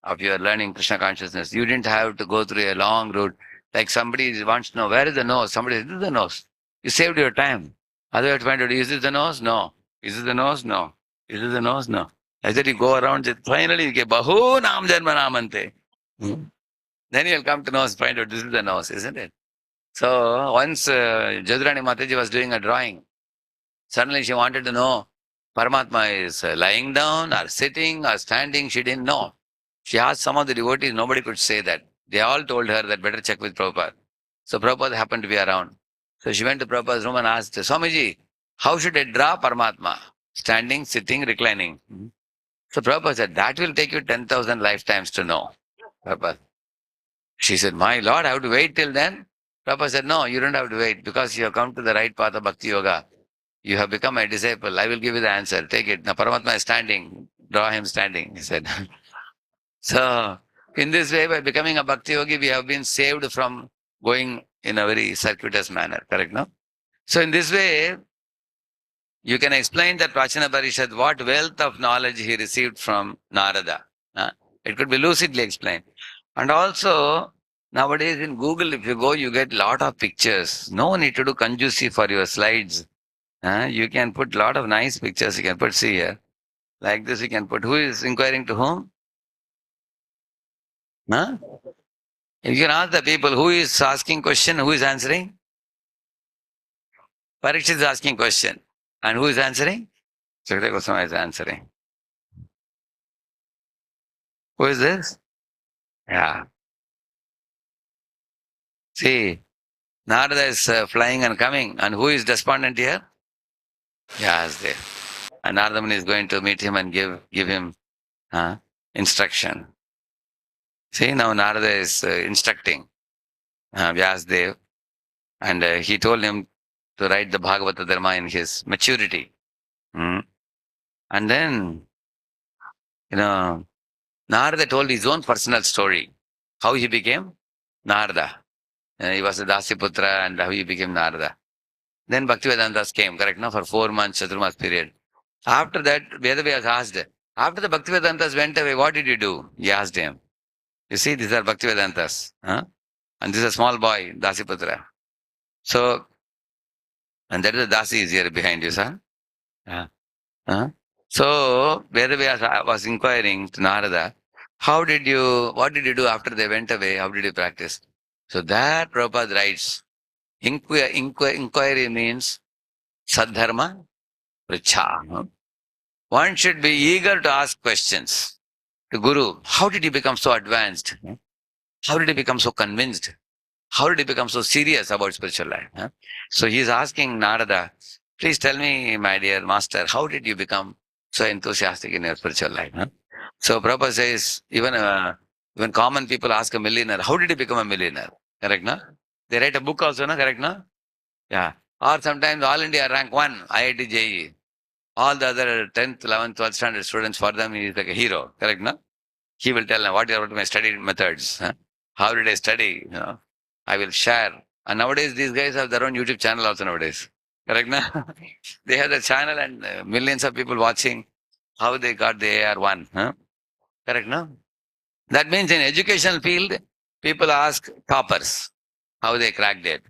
of your learning Krishna consciousness. You didn't have to go through a long route. Like somebody wants to know, where is the nose? Somebody says, this is the nose. You saved your time. Otherwise, find out, is this the nose? No. Is this the nose? No. Is this the nose? No. As that you go around, finally you get Bahu Nam Janma Namante. Then you'll come to know, find out this is the nose, isn't it? So once Jadrani Mataji was doing a drawing, suddenly she wanted to know Paramatma is lying down or sitting or standing. She didn't know. She asked some of the devotees, nobody could say that. They all told her that better check with Prabhupada. So Prabhupada happened to be around. So she went to Prabhupada's room and asked, Swamiji, how should I draw Paramatma? Standing, sitting, reclining. So Prabhupada said, that will take you 10,000 lifetimes to know. Prabhupada. She said, my Lord, I have to wait till then? Prabhupada said, no, you don't have to wait because you have come to the right path of Bhakti Yoga. You have become a disciple. I will give you the answer. Take it. Now Paramatma is standing. Draw him standing, he said. So, in this way, by becoming a Bhakti Yogi, we have been saved from going in a very circuitous manner. Correct, no? So, in this way, you can explain that Prachana Parishad, what wealth of knowledge he received from Narada. It could be lucidly explained. And also, nowadays in Google, if you go, you get lot of pictures. No need to do conjusi for your slides. You can put lot of nice pictures. You can put, see here. Like this, you can put, who is inquiring to whom? You can ask the people, who is asking question, who is answering? Parikshit is asking question. And who is answering? Sukadeva Goswami is answering. Who is this? Yeah. See, Narada is flying and coming. And who is despondent here? Vyasadeva. And Narada Muni is going to meet him and give him instruction. See, now Narada is instructing Vyasadeva, and he told him to write the Bhagavata Dharma in his maturity. Hmm. And then, Narada told his own personal story, how he became Narada. He was a Dasiputra and how he became Narada. Then Bhaktivedantas came, correct, no? For 4 months, Chaturmas period. After that, Vedavyas asked, after the Bhaktivedantas went away, what did you do? He asked him. You see, these are Bhaktivedantas. Huh? And this is a small boy, Dasiputra. So, and that is the Dasi is here behind you, sir. Huh? So, Vedavyas was inquiring to Narada, what did you do after they went away? How did you practice? So that Prabhupada writes, inquiry means Sadharma Richa. One should be eager to ask questions to Guru. How did he become so advanced? How did he become so convinced? How did he become so serious about spiritual life? So he is asking Narada, please tell me, my dear master, how did you become so enthusiastic in your spiritual life? So Prabhupada says, even common people ask a millionaire, how did he become a millionaire? Correct, no? They write a book also, no? Correct, no? Yeah. Or sometimes All India rank 1, IIT JEE. All the other 10th, 11th, 12th standard students, for them, he is like a hero. Correct, no? He will tell them, what are my study methods? How did I study? I will share. And nowadays, these guys have their own YouTube channel also nowadays. Correct, no? They have the channel and millions of people watching how they got the AR1. Correct, no? That means in educational field, people ask toppers, how they cracked it.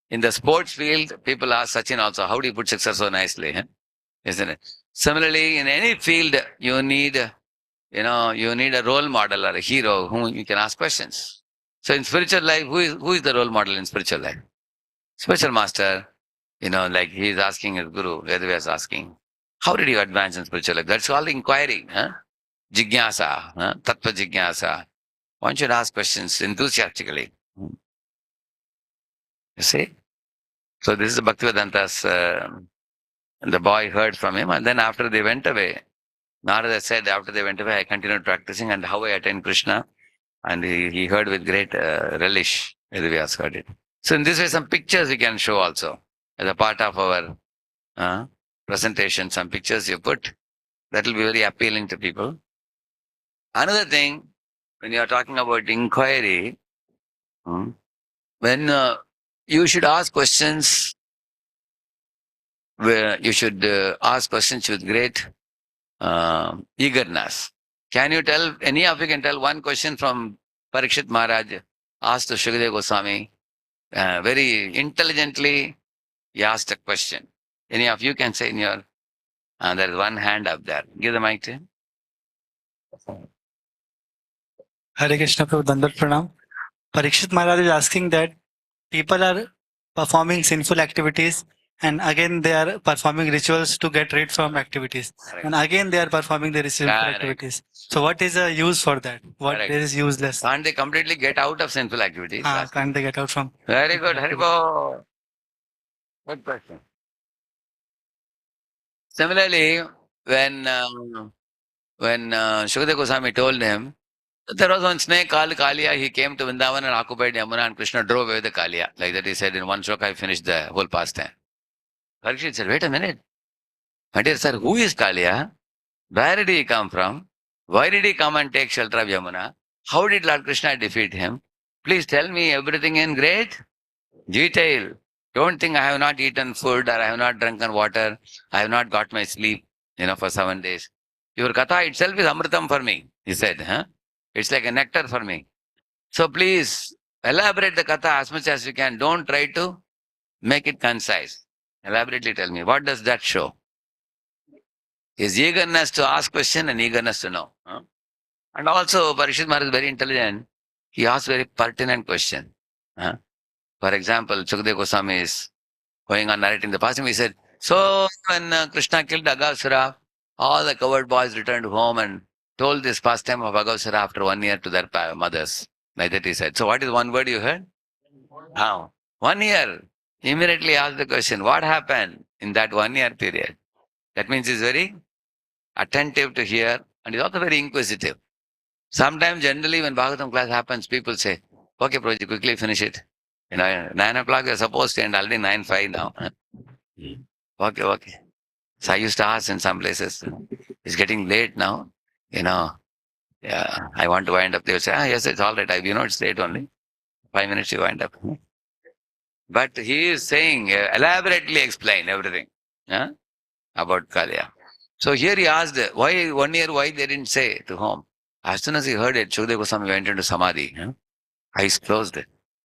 In the sports field, people ask Sachin also, how do you put sixer so nicely? Isn't it? Similarly, in any field, you need a role model or a hero whom you can ask questions. So in spiritual life, who is the role model in spiritual life? Spiritual master, like he is asking his guru, Vedavyas is asking, how did you advance in spiritual life? That's called inquiry. Jigyasa, tattva jigyasa. One should ask questions enthusiastically. You see? So this is the Bhaktivedanta's, the boy heard from him, and then after they went away, Narada said, after they went away, I continued practicing and how I attained Krishna. And he heard with great relish. Vedavyas heard it. So in this way, some pictures we can show also. As a part of our presentation, some pictures you put, that will be very appealing to people. Another thing, when you are talking about inquiry, when you should ask questions, where you should ask questions with great eagerness. Can you tell, any of you can tell one question from Parikshit Maharaj asked to Shukadeva Goswami? Very intelligently, he asked a question. Any of you can say in your, there is one hand up there. Give the mic to him. Hare Krishna Prabhu, Dandat Pranam. Parikshit Maharaj is asking that people are performing sinful activities and again they are performing rituals to get rid from activities. Correct. And again they are performing the sinful Correct. activities. So what is the use for that? What Correct. there is useless? Can't they completely get out of sinful activities? Can't they get out from? Very good. Haribo. Good question. Similarly, when Shukadeva Goswami told him, there was one snake called Kaliya. He came to Vrindavan and occupied Yamuna, and Krishna drove away the Kaliya. Like that he said, in one stroke I finished the whole pastime. Parikshit said, wait a minute. My dear sir, who is Kaliya? Where did he come from? Why did he come and take shelter of Yamuna? How did Lord Krishna defeat him? Please tell me everything in great detail. Don't think I have not eaten food or I have not drunken water. I have not got my sleep, for 7 days. Your katha itself is amritam for me, he said. It's like a nectar for me. So please elaborate the katha as much as you can. Don't try to make it concise. Elaborately tell me, what does that show? His eagerness to ask question and eagerness to know. And also, Parikshit Maharaj is very intelligent. He asks very pertinent question. For example, Shukadeva Goswami is going on narrating the past. He said, so when Krishna killed Aghasura, all the coward boys returned home and told this pastime of Aghasura after 1 year to their mothers. Like that he said. So what is one word you heard? 1 year. Immediately asked the question, what happened? in that 1 year period. That means he's very attentive to hear and he's also very inquisitive. Sometimes, generally, when Bhagavatam class happens, people say, okay, Prabhuji, quickly finish it. 9 o'clock, you're supposed to end, already 9:05 now. Okay, okay. So I used to ask in some places, it's getting late now, yeah, I want to wind up. They would say, yes, it's all right. It's late only. 5 minutes you wind up. But he is saying, elaborately explain everything about Kalya. So here he asked, why 1 year, why they didn't say to whom? As soon as he heard it, Shukadeva Goswami went into Samadhi, eyes closed.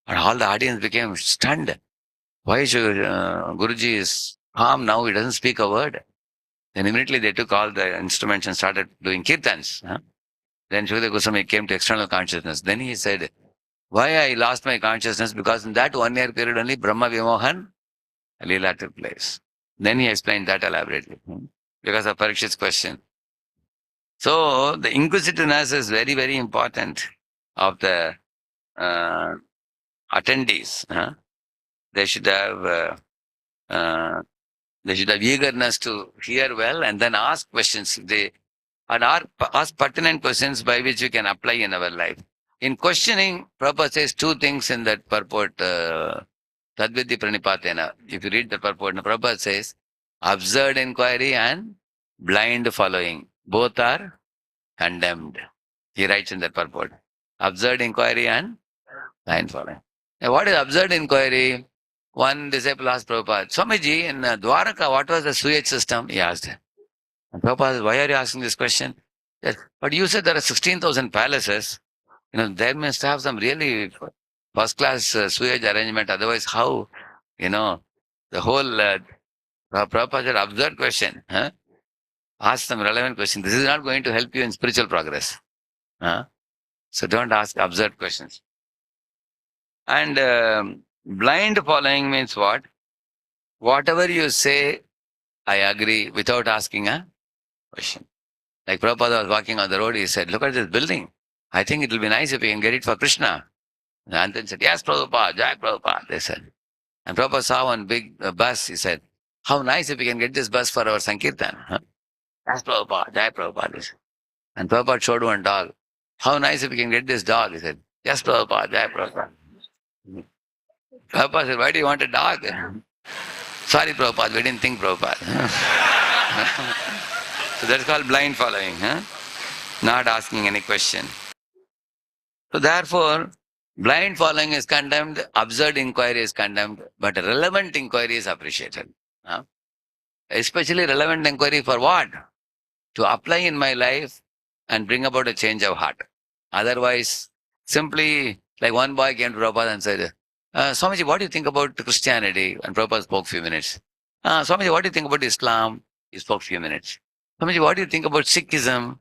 And all the audience became stunned. Why should Guruji is calm now, he doesn't speak a word. Then immediately they took all the instruments and started doing kirtans. Then Shukadeva Goswami came to external consciousness. Then he said, why I lost my consciousness? Because in that 1 year period only Brahma Vimohan Leela took place. Then he explained that elaborately because of Parikshit's question. So the inquisitiveness is very, very important of the attendees. They should have eagerness to hear well and then ask questions. Ask pertinent questions by which we can apply in our life. In questioning, Prabhupada says two things in that purport, Tadvidhi Pranipatena. If you read the purport, Prabhupada says, absurd inquiry and blind following. Both are condemned. He writes in that purport. Absurd inquiry and blind following. Now, what is absurd inquiry? One disciple asked Prabhupada, Swamiji, in Dwaraka, what was the sewage system? He asked. And Prabhupada, why are you asking this question? Yes, but you said there are 16,000 palaces. There must have some really first-class sewage arrangement. Otherwise, how, the whole Prabhupada said, absurd question. Ask some relevant question. This is not going to help you in spiritual progress. So don't ask absurd questions. And blind following means what? Whatever you say, I agree without asking a question. Like Prabhupada was walking on the road, he said, look at this building. I think it will be nice if we can get it for Krishna. And then said, yes, Prabhupada, Jai Prabhupada, they said. And Prabhupada saw one big bus, he said, how nice if we can get this bus for our Sankirtan. Yes, Prabhupada, Jai Prabhupada, he said. And Prabhupada showed one dog. How nice if we can get this dog, he said. Yes, Prabhupada, Jai Prabhupada. Prabhupada said, why do you want a dog? Sorry, Prabhupada, we didn't think Prabhupada. So that's called blind following, not asking any question. So therefore, blind following is condemned, absurd inquiry is condemned, but relevant inquiry is appreciated. Especially relevant inquiry for what? To apply in my life and bring about a change of heart. Otherwise, simply like one boy came to Prabhupada and said, Swamiji, what do you think about Christianity? And Prabhupada spoke few minutes. Swamiji, what do you think about Islam? He spoke few minutes. Swamiji, what do you think about Sikhism?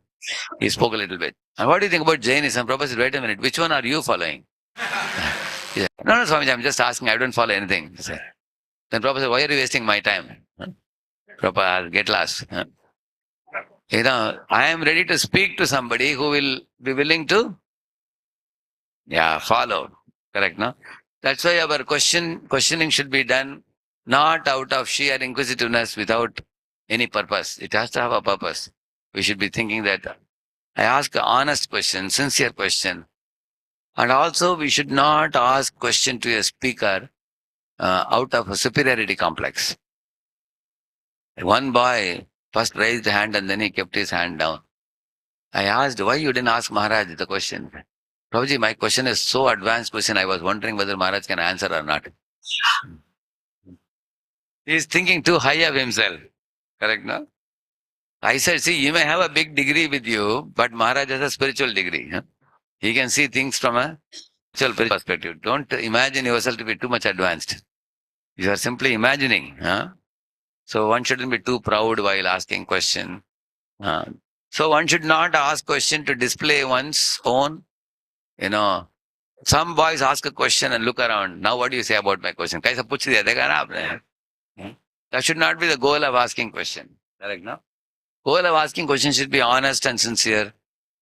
He spoke a little bit. And what do you think about Jainism? Prabhupada said, wait a minute, which one are you following? He said, no, Swamiji, I'm just asking, I don't follow anything. He said. Then Prabhupada said, why are you wasting my time? Prabhupada, get lost. I am ready to speak to somebody who will be willing to follow. Correct, no? That's why our questioning should be done not out of sheer inquisitiveness without any purpose. It has to have a purpose. We should be thinking that I ask an honest question, sincere question. And also we should not ask question to a speaker out of a superiority complex. One boy first raised the hand and then he kept his hand down. I asked, why you didn't ask Maharaj the question? Prabhuji, my question is so advanced question, I was wondering whether Maharaj can answer or not. He is thinking too high of himself. Correct, no? I said, see, you may have a big degree with you, but Maharaj has a spiritual degree. He can see things from a spiritual perspective. Don't imagine yourself to be too much advanced. You are simply imagining. So one shouldn't be too proud while asking question. So one should not ask question to display one's own. Some boys ask a question and look around. Now what do you say about my question? Kaisa puch diya, dekha na aapne? That should not be the goal of asking question. Correct, no? Goal of asking question should be honest and sincere.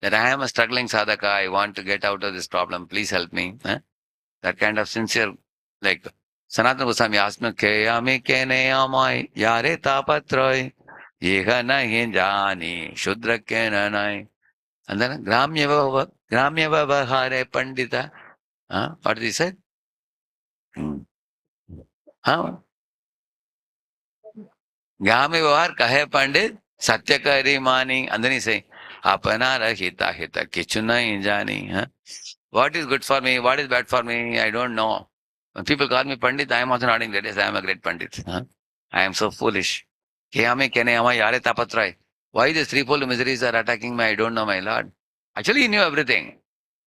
That I am a struggling sadhaka, I want to get out of this problem, please help me. That kind of sincere, like Sanatana Goswami asked me, Keyami kene amai, yare tapatroy, yeha nahi jani, shudra kena nai. And then Gramya Vavahare Pandita. What did he say? Huh? Gramya Vavar Kahe Pandit, Satyakari Mani. And then he say, Apanara Hita Hita Kichuna Injani. Huh? What is good for me? What is bad for me? I don't know. When people call me Pandit, I am also nodding that yes, I am a great Pandit. Huh? I am so foolish. Kiyame kene ama yare tapatrai. Why these threefold miseries are attacking me? I don't know, my Lord. Actually, he knew everything.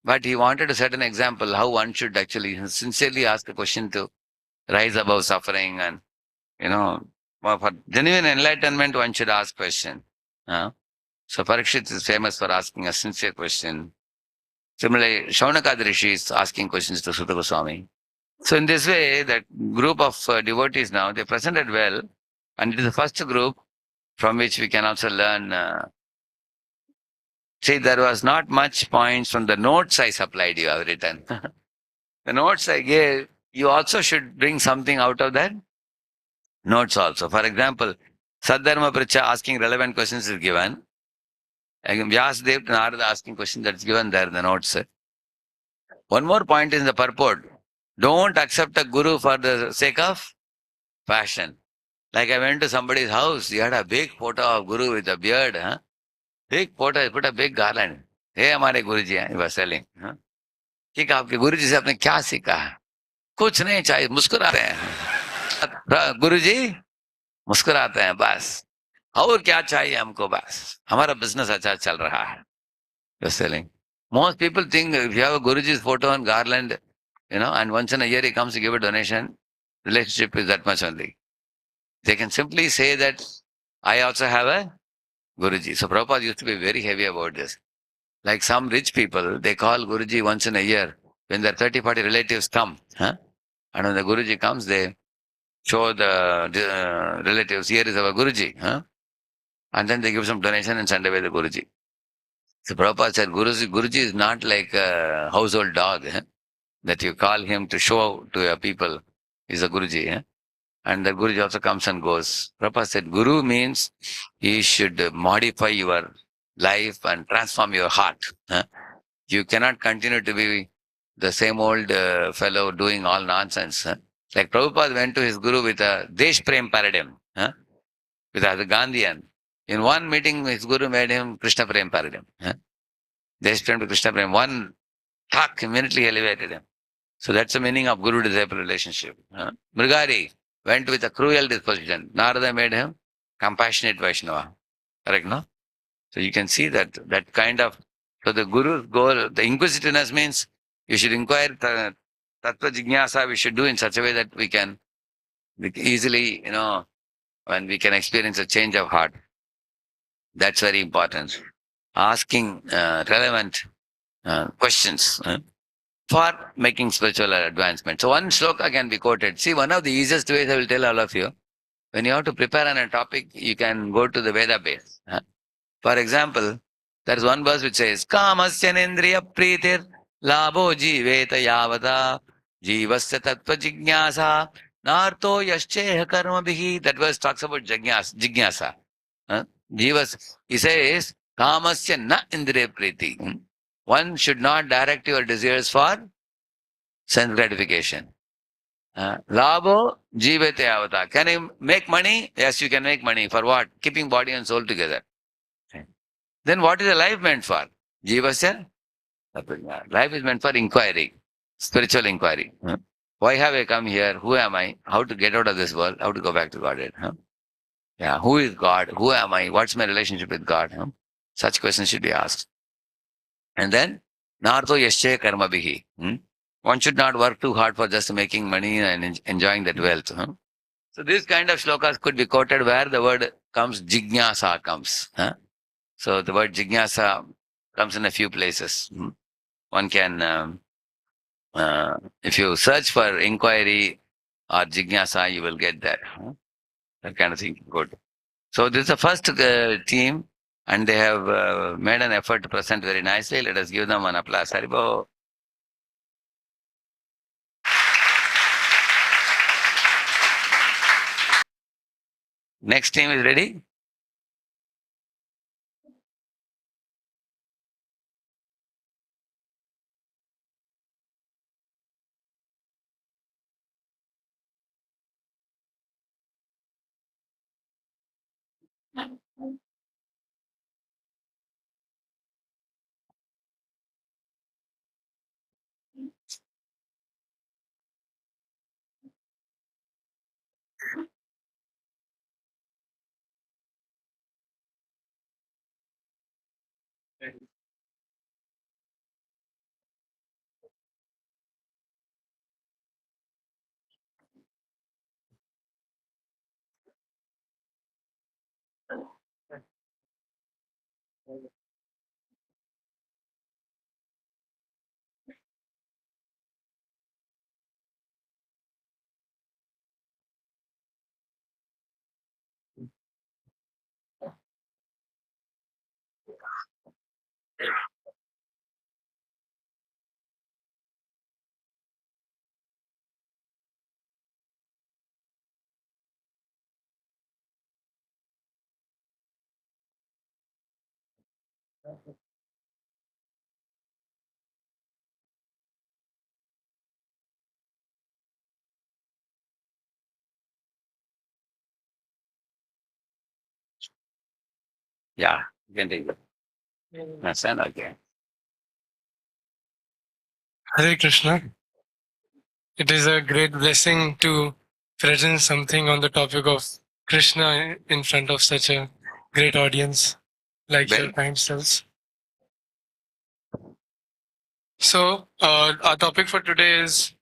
But he wanted to set an example how one should actually sincerely ask a question to rise above suffering and, for genuine enlightenment, one should ask question. So Parikshit is famous for asking a sincere question. Similarly, Shaunaka Rishi is asking questions to Sutta Goswami. So in this way, that group of devotees now, they presented well, and it is the first group from which we can also learn. See, there was not much points from the notes I supplied you, I have written. The notes I gave, you also should bring something out of that notes also. For example, Saddharma Pricha asking relevant questions is given. Vyasadev to Narada asking questions, that's given there in the notes. One more point is in the purport. Don't accept a guru for the sake of passion. Like I went to somebody's house, he had a big photo of guru with a beard. Big photo, he put a big garland. Hey, हमारे गुरुजी हैं, he was selling. ठीक है, आपके गुरुजी से आपने क्या सीखा? कुछ नहीं चाहिए, मुस्कुराते हैं गुरुजी, मुस्कुराते हैं बस, और क्या चाहिए हमको, बस हमारा बिजनेस अच्छा चल रहा है. You're selling. Most people think if you have a Guruji's photo on garland, and once in a year he comes to give a donation, relationship is that much only. They can simply say that I also have a Guruji. So Prabhupada used to be very heavy about this. Like some rich people, they call Guruji once in a year when their 30-40 relatives come. And when the Guruji comes, they show the relatives, here is our Guruji. And then they give some donation and send away the Guruji. So Prabhupada said, Guruji is not like a household dog that you call him to show to your people. He's a Guruji. And the Guruji also comes and goes. Prabhupada said, Guru means he should modify your life and transform your heart. You cannot continue to be the same old fellow doing all nonsense. Like Prabhupada went to his Guru with a Desh Prem paradigm, with a Gandhian. In one meeting, his Guru made him Krishna Prem paradigm. Desh Prem to Krishna Prem. One talk immediately elevated him. So that's the meaning of Guru-disciple relationship. Mrigari went with a cruel disposition. Narada made him compassionate Vaishnava. Correct, no? So you can see that kind of, so the Guru's goal, the inquisitiveness means you should inquire Tattva Jignasa, we should do in such a way that we can easily, when we can experience a change of heart. That's very important. Asking relevant questions for making spiritual advancement. So one shloka can be quoted. See, one of the easiest ways I will tell all of you, when you have to prepare on a topic, you can go to the Veda base. For example, there is one verse which says, Kamasya nendriya pritir labho jiveta yavata jivasya tattva jignasa narto yascheha karma bihi. That verse talks about jignasa. Jivas, he says, Kamasya na indriya priti. One should not direct your desires for sense gratification. Labho jivete avata. Can you make money? Yes, you can make money. For what? Keeping body and soul together. Then what is the life meant for? Jivasya? Life is meant for inquiry, spiritual inquiry. Why have I come here? Who am I? How to get out of this world? How to go back to Godhead? Yeah, who is God? Who am I? What's my relationship with God? Such questions should be asked. And then, Narto yasche karma bihi. One should not work too hard for just making money and enjoying that wealth. So these kind of shlokas could be quoted where the word comes, jignasa comes. So the word jignasa comes in a few places. One can, if you search for inquiry or jignasa, you will get that. That kind of thing. Good. So this is the first team, and they have made an effort to present very nicely. Let us give them an applause. Haribo. Next team is ready? Yeah, you can take it. Understand? Okay. Hare Krishna. It is a great blessing to present something on the topic of Krishna in front of such a great audience like your Well, kind selves. So, our topic for today is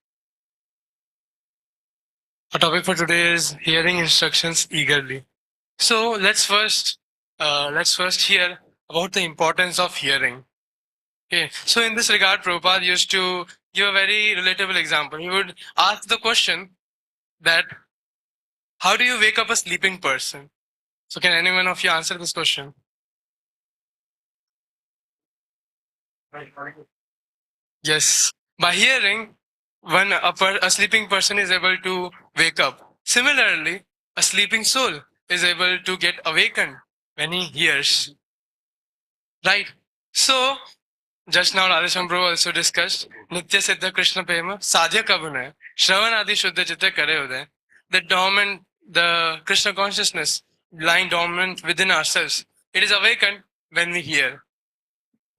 hearing instructions eagerly. So let's first hear about the importance of hearing. Okay. So in this regard, Prabhupada used to give a very relatable example. He would ask the question that how do you wake up a sleeping person? So can anyone of you answer this question? Yes. By hearing, a sleeping person is able to wake up. Similarly, a sleeping soul is able to get awakened when he hears. Right. So just now Radheshyam Prabhu also discussed Nitya Siddha Krishna Prema Sadhya Kabunaya Shravan Adi Shuddha Chitta Kare Uday. The Krishna consciousness lying dormant within ourselves. It is awakened when we hear.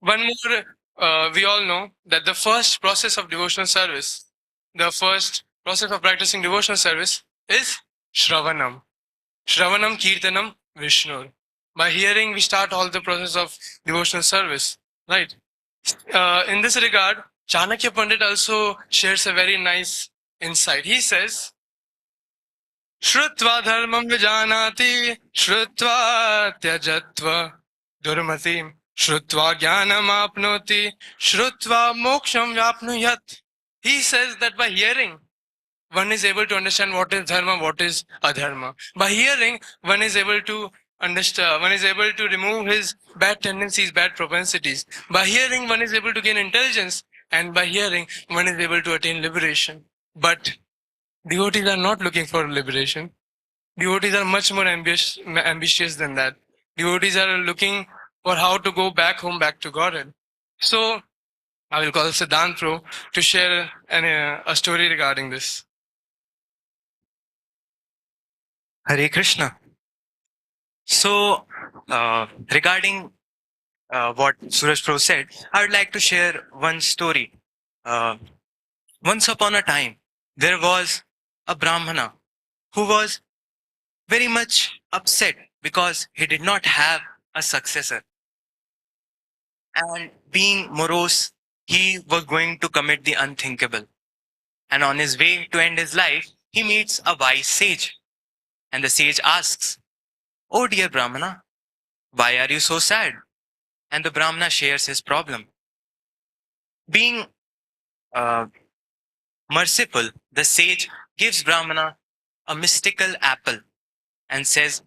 One more, we all know that the first process of devotional service, the first process of practicing devotional service is Shravanam. Shravanam Kirtanam Vishnu. By hearing, we start all the process of devotional service, right? In this regard, Chanakya Pandit also shares a very nice insight. He says, Shrutva dharmam vijanati, Shrutva tyajatva durmatim, Shrutva jnanam apnoti, Shrutva moksham vyapnuyat. He says that by hearing, one is able to understand what is dharma, what is adharma. By hearing, one is able to understand, one is able to remove his bad tendencies, bad propensities. By hearing, one is able to gain intelligence, and by hearing, one is able to attain liberation. But devotees are not looking for liberation. Devotees are much more ambitious than that. Devotees are looking for how to go back home, back to Godhead. So, I will call Siddhant Pro to share a story regarding this. Hare Krishna. So, regarding what Suraj Prabhu said, I would like to share one story. Once upon a time, there was a Brahmana who was very much upset because he did not have a successor. And being morose, he was going to commit the unthinkable. And on his way to end his life, he meets a wise sage. And the sage asks, "Oh dear Brahmana, why are you so sad?" And the Brahmana shares his problem. Being uh, merciful, the sage gives Brahmana a mystical apple and says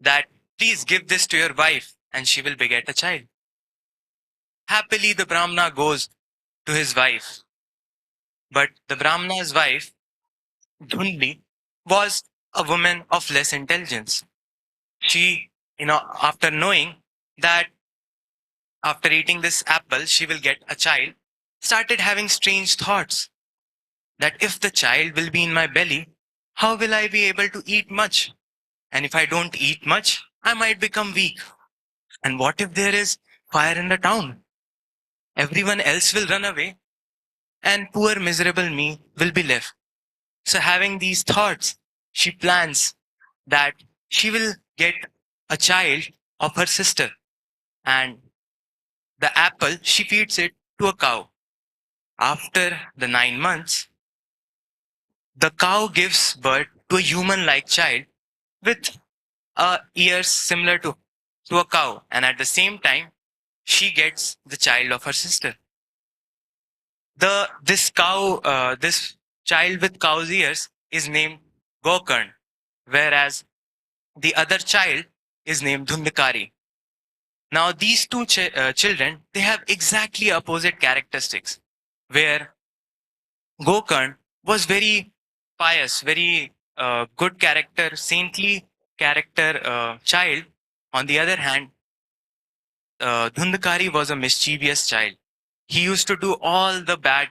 that, "Please give this to your wife and she will beget a child." Happily, the Brahmana goes to his wife. But the Brahmana's wife, Dhundli, was a woman of less intelligence. she, after knowing that after eating this apple, she will get a child, started having strange thoughts that if the child will be in my belly, how will I be able to eat much? And if I don't eat much, I might become weak. And what if there is fire in the town? Everyone else will run away, and poor miserable me will be left. So, having these thoughts, she plans that she will get a child of her sister, and the apple she feeds it to a cow. After the 9 months, the cow gives birth to a human like child with ears similar to a cow, and at the same time, she gets the child of her sister. This child with cow's ears is named Gokarn, whereas the other child is named Dhundakari. Now, these two children, they have exactly opposite characteristics, where Gokarn was very pious, very good character, saintly character child. On the other hand, Dhundakari was a mischievous child. He used to do all the bad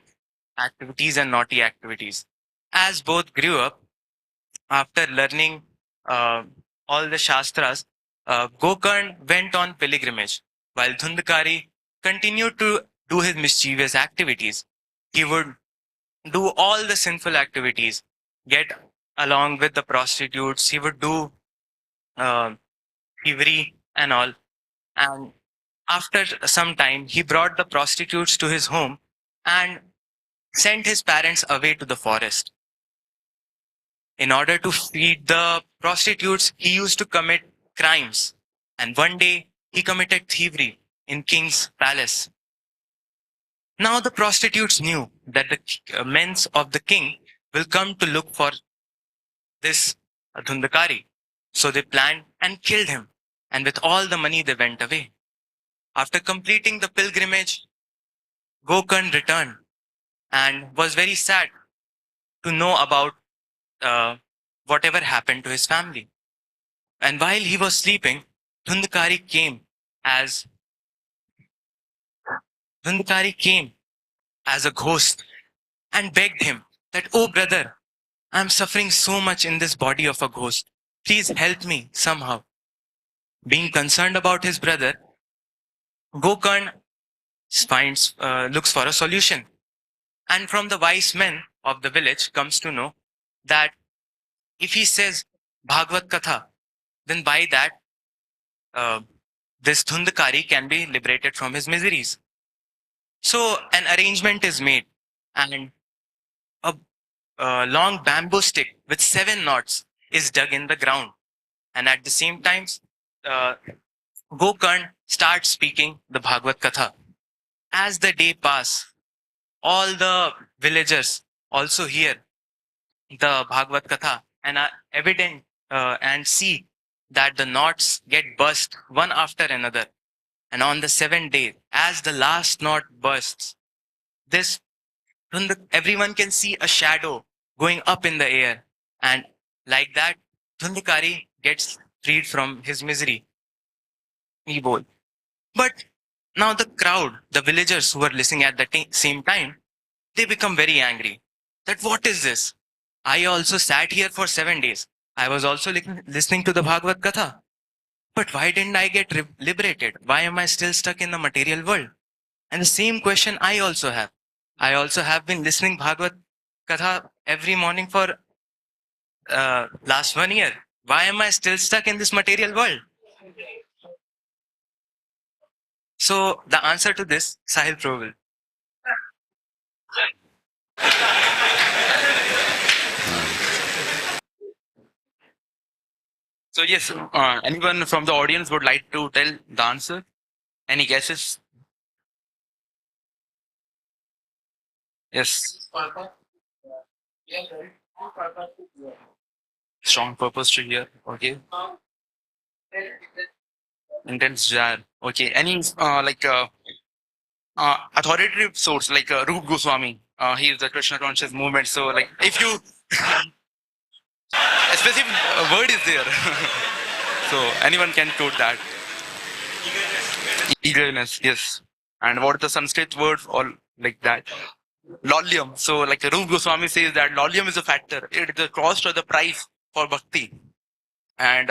activities and naughty activities. As both grew up, after learning uh, all the Shastras, Gokarn went on pilgrimage, while Dhundakari continued to do his mischievous activities. He would do all the sinful activities, get along with the prostitutes, he would do uh, thievery and all. And after some time, he brought the prostitutes to his home and sent his parents away to the forest. In order to feed the prostitutes, he used to commit crimes. And one day, he committed thievery in king's palace. Now the prostitutes knew that the men of the king will come to look for this Dhundakari. So they planned and killed him. And with all the money, they went away. After completing the pilgrimage, Gokarn returned and was very sad to know about whatever happened to his family. And while he was sleeping, Dhundakari came as a ghost and begged him that, "Oh brother, I am suffering so much in this body of a ghost. Please help me somehow." Being concerned about his brother, Gokarn looks for a solution. And from the wise men of the village comes to know that if he says Bhagavad Katha, then by that, this Dhundakari can be liberated from his miseries. So an arrangement is made, and a long bamboo stick with 7 knots is dug in the ground. And at the same time, Gokarn starts speaking the Bhagavad Katha. As the day passes, all the villagers also hear the Bhagavad Katha and are evident and see that the knots get burst one after another. And on the 7th day, as the last knot bursts, everyone can see a shadow going up in the air. And like that, Dhundakari gets freed from his misery. Evil. But now the crowd, the villagers who were listening at the same time, they become very angry. That what is this? I also sat here for 7 days. I was also listening to the Bhagavad Katha. But why didn't I get liberated? Why am I still stuck in the material world? And the same question I also have. I also have been listening Bhagavad Katha every morning for last 1 year. Why am I still stuck in this material world? So the answer to this, Sahil Prabhu. So yes, anyone from the audience would like to tell the answer? Any guesses? Yes. Strong purpose to hear. Okay. Intense desire. Okay. Any authoritative source like Rup Goswami? He is the Krishna conscious movement. So like if you a specific word is there. So anyone can quote that. Eagerness, yes. And what the Sanskrit word or like that? Lolium. So like Rup Goswami says that lolium is a factor. It is the cost or the price for bhakti. And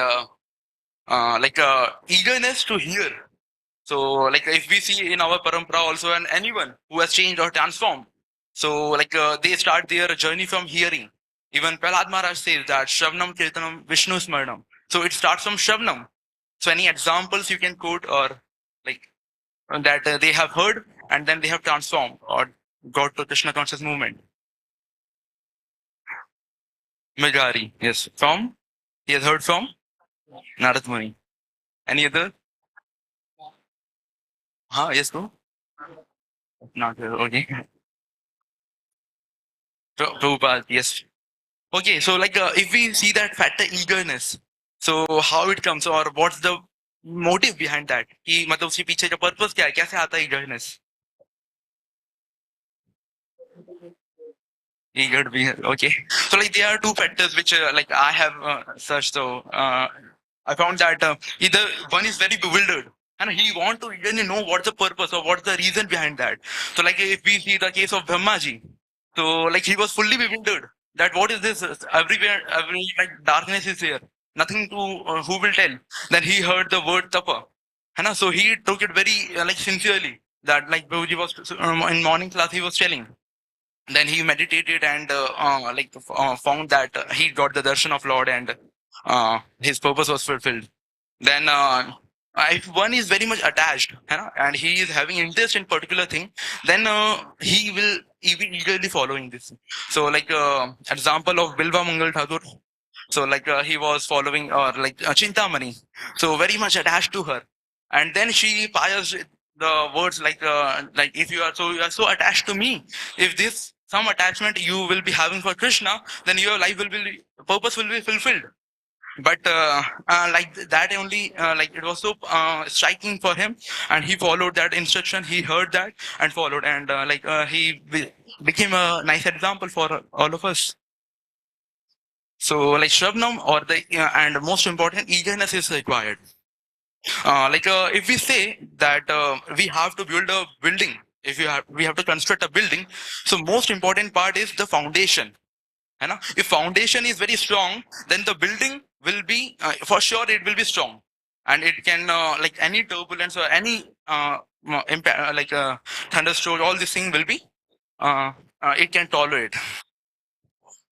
eagerness to hear. So like if we see in our parampara also, and anyone who has changed or transformed, so they start their journey from hearing. Even Prahlad Maharaj says that Shravnam Kirtanam Vishnu Smarnam. So it starts from Shravnam. So any examples you can quote or like that they have heard and then they have transformed or got to Krishna conscious movement. Megari, yes. From? He has heard from Narad Muni. Any other? Yes, no? Not here, okay. Prabhupada, yes. Okay, so if we see that factor eagerness, so how it comes or what's the motive behind that? कि मतलब उसके पीछे का purpose क्या है? कैसे आता है eagerness? Eager to be here. Okay. So there are two factors which I have searched. So I found that either one is very bewildered and he want to really know what's the purpose or what's the reason behind that. So if we see the case of Brahmaji, so he was fully bewildered that what is this? Everywhere, every darkness is here. Nothing to who will tell. Then he heard the word tapa. So he took it very sincerely. That Prabhuji was in morning class he was telling. Then he meditated and found that he got the darshan of Lord and his purpose was fulfilled. Then if one is very much attached and he is having interest in particular thing, then he will be eagerly following this. So example of Bilva Mangal Thakur. So he was following or Chintamani. So very much attached to her. And then she fires the words if you are so attached to me, if this some attachment you will be having for Krishna, then your life will be purpose will be fulfilled. But that only it was so striking for him, and he followed that instruction. He heard that and followed, and became a nice example for all of us. So Shravnam or and most important eagerness is required. If we say that we have to build a building, we have to construct a building, so most important part is the foundation. If foundation is very strong, then the building will be for sure it will be strong, and it can any turbulence or any impact thunderstorm, all this thing will be it can tolerate.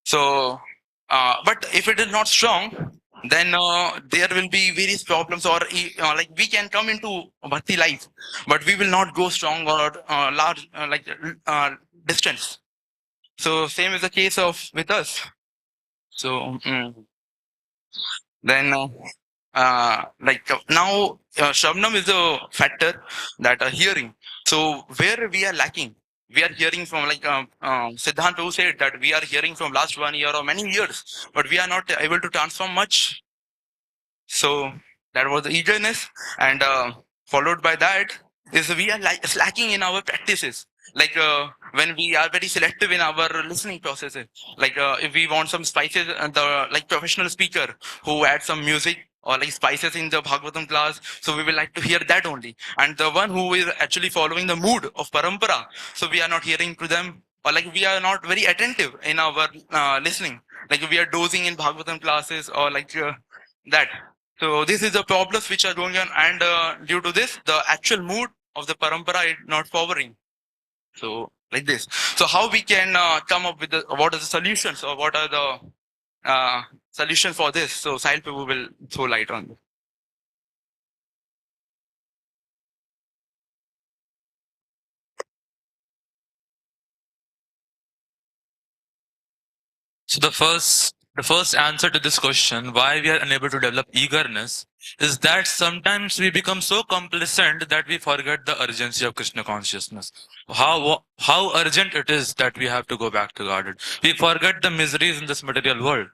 So but if it is not strong, then there will be various problems or we can come into bhakti life, but we will not go strong or large distance. So same is the case of with us. So then now Shravnam is a factor that hearing. So where we are lacking, we are hearing from Siddhant Prabhu said that we are hearing from last 1 year or many years, but we are not able to transform much. So that was the eagerness, and followed by that is we are slacking in our practices. When we are very selective in our listening processes, if we want some spices, the professional speaker who adds some music or spices in the Bhagavatam class, so we will like to hear that only. And the one who is actually following the mood of parampara, so we are not hearing to them, or we are not very attentive in our listening. We are dozing in Bhagavatam classes or that. So this is the problems which are going on, and due to this, the actual mood of the parampara is not forwarding. So like this. So how we can come up with what are the solutions or what are the solutions for this? So Sahil Prabhu will throw light on this. So the first answer to this question, why we are unable to develop eagerness, is that sometimes we become so complacent that we forget the urgency of Krishna consciousness. How urgent it is that we have to go back to Godhead. We forget the miseries in this material world.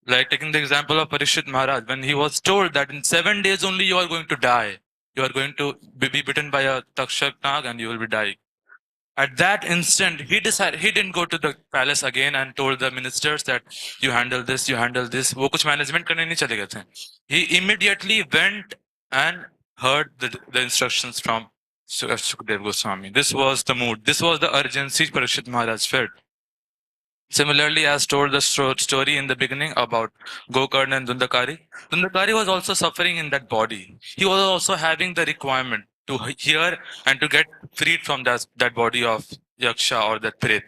Like taking the example of Parikshit Maharaj, when he was told that in 7 days only you are going to die. You are going to be bitten by a Takshak Nag and you will be dying. At that instant, he decided, he didn't go to the palace again and told the ministers that you handle this, you handle this. वो कुछ management करने नहीं चले गए थे. He immediately went and heard the instructions from Sukadeva Goswami. This was the mood. This was the urgency Parikshit Maharaj felt. Similarly, as told the story in the beginning about Gokarna and Dundakari, Dundakari was also suffering in that body. He was also having the requirement to hear and to get freed from that body of Yaksha or that Pret.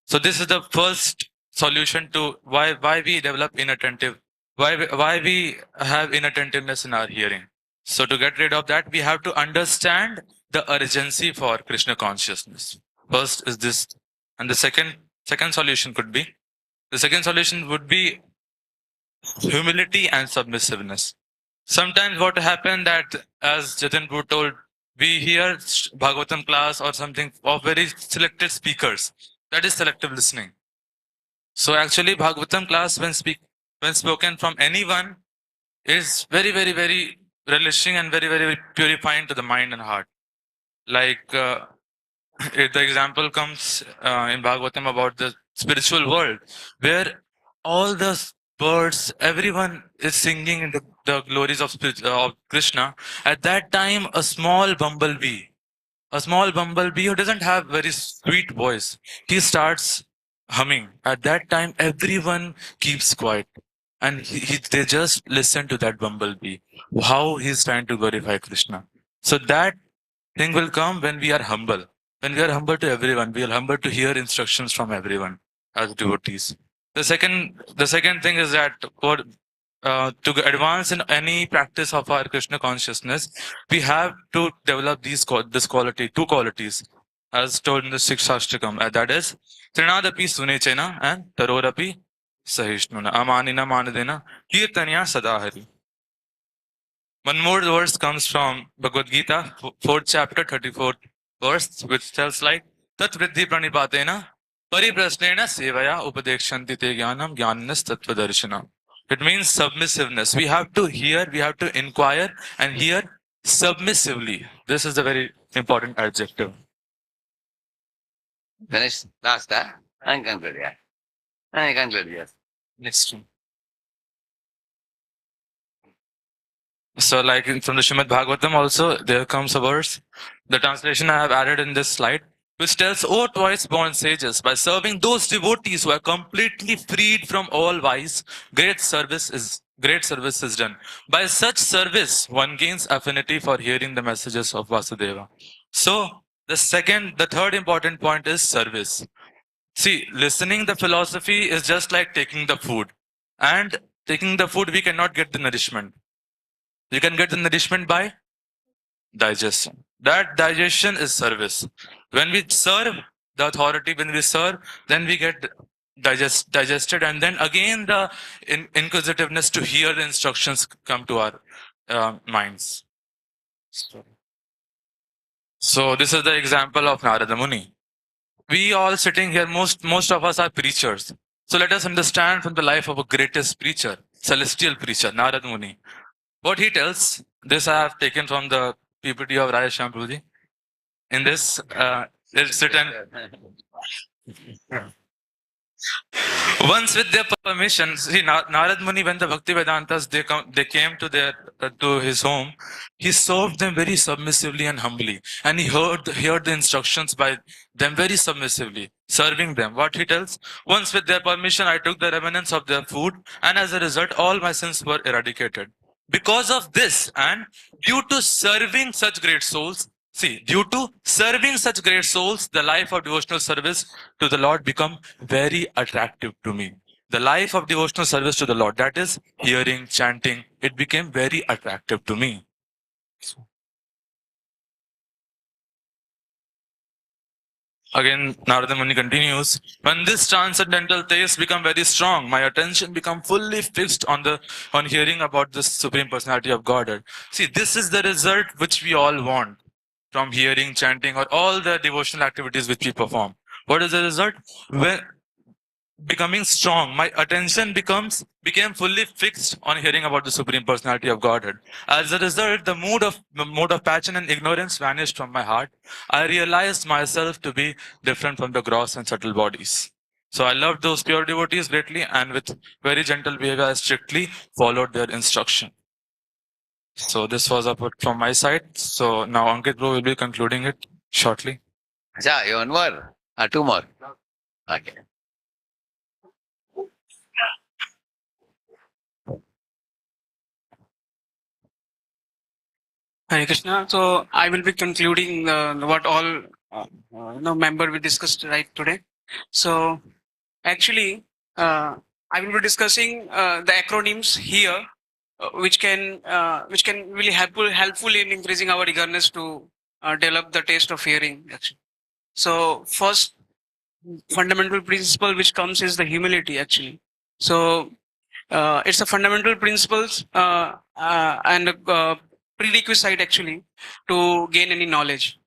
So this is the first solution to why we develop inattentive, why we have inattentiveness in our hearing. So to get rid of that, we have to understand the urgency for Krishna consciousness. First is this, and the second solution would be humility and submissiveness. Sometimes what happens that, as Jatin Bhu told, we hear Bhagavatam class or something of very selected speakers. That is selective listening. So actually Bhagavatam class when spoken from anyone is very, very, very relishing and very, very purifying to the mind and heart. Like the example comes in Bhagavatam about the spiritual world, where all the birds, everyone is singing in the glories of Krishna. At that time, a small bumblebee who doesn't have very sweet voice, he starts humming. At that time, everyone keeps quiet. And they just listen to that bumblebee, how he's trying to glorify Krishna. So that thing will come when we are humble. When we are humble to everyone, we are humble to hear instructions from everyone as devotees. The second thing is that to advance in any practice of our Krishna consciousness, we have to develop two qualities, as told in the sixth Shastakam, and that is Trinadapi Sunechena and Tarorapi Sahishnuna Amanina Manadena Kirtanya Sadahari. One more verse comes from Bhagavad Gita, 4th chapter, 34th verse, which tells like, Tat Vriddhi Pranipatena Pariprasnena Sevaya Upadekshanti Te Jnanam Jnananas Tattva Darshana. It means submissiveness. We have to hear, we have to inquire and hear submissively. This is a very important adjective. Finish last, huh? And conclude, yeah. And conclude, yes. Next one. So like from the Srimad Bhagavatam also, there comes a verse. The translation I have added in this slide, which tells, O twice born sages, by serving those devotees who are completely freed from all vice, great service is done. By such service, one gains affinity for hearing the messages of Vasudeva. So the third important point is service. See, listening the philosophy is just like taking the food. And taking the food, we cannot get the nourishment. You can get the nourishment by digestion. That digestion is service. When we serve the authority, then we get digested, and then again the inquisitiveness to hear the instructions come to our minds. So this is the example of Narada Muni. We all sitting here, most of us are preachers. So let us understand from the life of a greatest preacher, celestial preacher, Narada Muni. What he tells, this I have taken from the PPT of Radheshyam Prabhuji. In this, it's written, once with their permission, see, Narad Muni, when the Bhakti Vedantas, they came to his home, he served them very submissively and humbly. And he heard the instructions by them very submissively, serving them. What he tells, once with their permission, I took the remnants of their food, and as a result, all my sins were eradicated. Because of this, and due to serving such great souls, the life of devotional service to the Lord become very attractive to me. The life of devotional service to the Lord, that is hearing, chanting, it became very attractive to me. Again, Narada Muni continues, when this transcendental taste become very strong, my attention become fully fixed on hearing about the Supreme Personality of Godhead. See, this is the result which we all want from hearing, chanting, or all the devotional activities which we perform. What is the result? becoming strong. My attention became fully fixed on hearing about the Supreme Personality of Godhead. As a result, the mode of passion and ignorance vanished from my heart. I realized myself to be different from the gross and subtle bodies. So I loved those pure devotees greatly, and with very gentle behavior, I strictly followed their instruction. So this was about from my side. So now Ankit Bro will be concluding it shortly. Yeah, you one more or two more? Okay. Hare Krishna. So I will be concluding what all member we discussed right today. So actually, I will be discussing the acronyms here, which can really helpful in increasing our eagerness to develop the taste of hearing. Actually, so first fundamental principle which comes is the humility. Actually, so it's a fundamental principles and a prerequisite actually to gain any knowledge.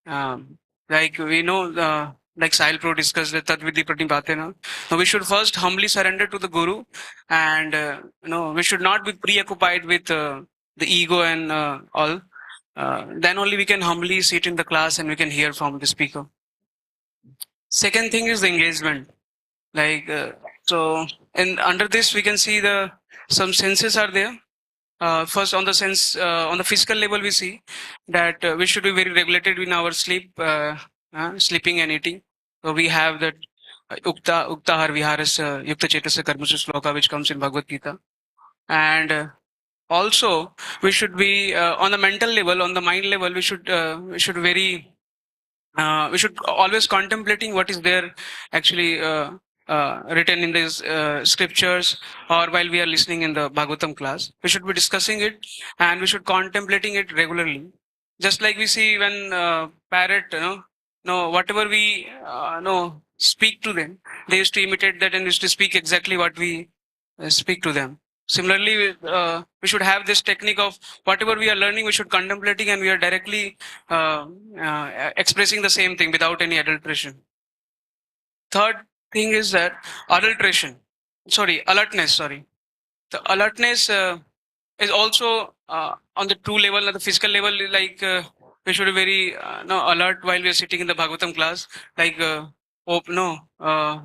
Like we know, like Sahil Pro discussed that Tadvidi Pratipatena. Now we should first humbly surrender to the Guru, and we should not be preoccupied with the ego and all. Then only we can humbly sit in the class and we can hear from the speaker. Second thing is the engagement. Like so, and under this we can see the some senses are there. First, on the sense, on the physical level, we see that we should be very regulated in our sleep, sleeping and eating. So we have that Uktahar Viharas Yukta Chetasya Karmasu Sloka, which comes in Bhagavad Gita. And also, we should be on the mental level, on the mind level, we should we should always contemplating what is there actually written in these scriptures, or while we are listening in the Bhagavatam class, we should be discussing it and we should contemplating it regularly. Just like we see when parrot, whatever we speak to them, they used to imitate that and used to speak exactly what we speak to them. Similarly, we should have this technique of whatever we are learning, we should contemplating and we are directly expressing the same thing without any adulteration. Third thing is that alertness. Sorry, the alertness is also on the true level, at the physical level. Like we should be very alert while we are sitting in the Bhagavatam class, like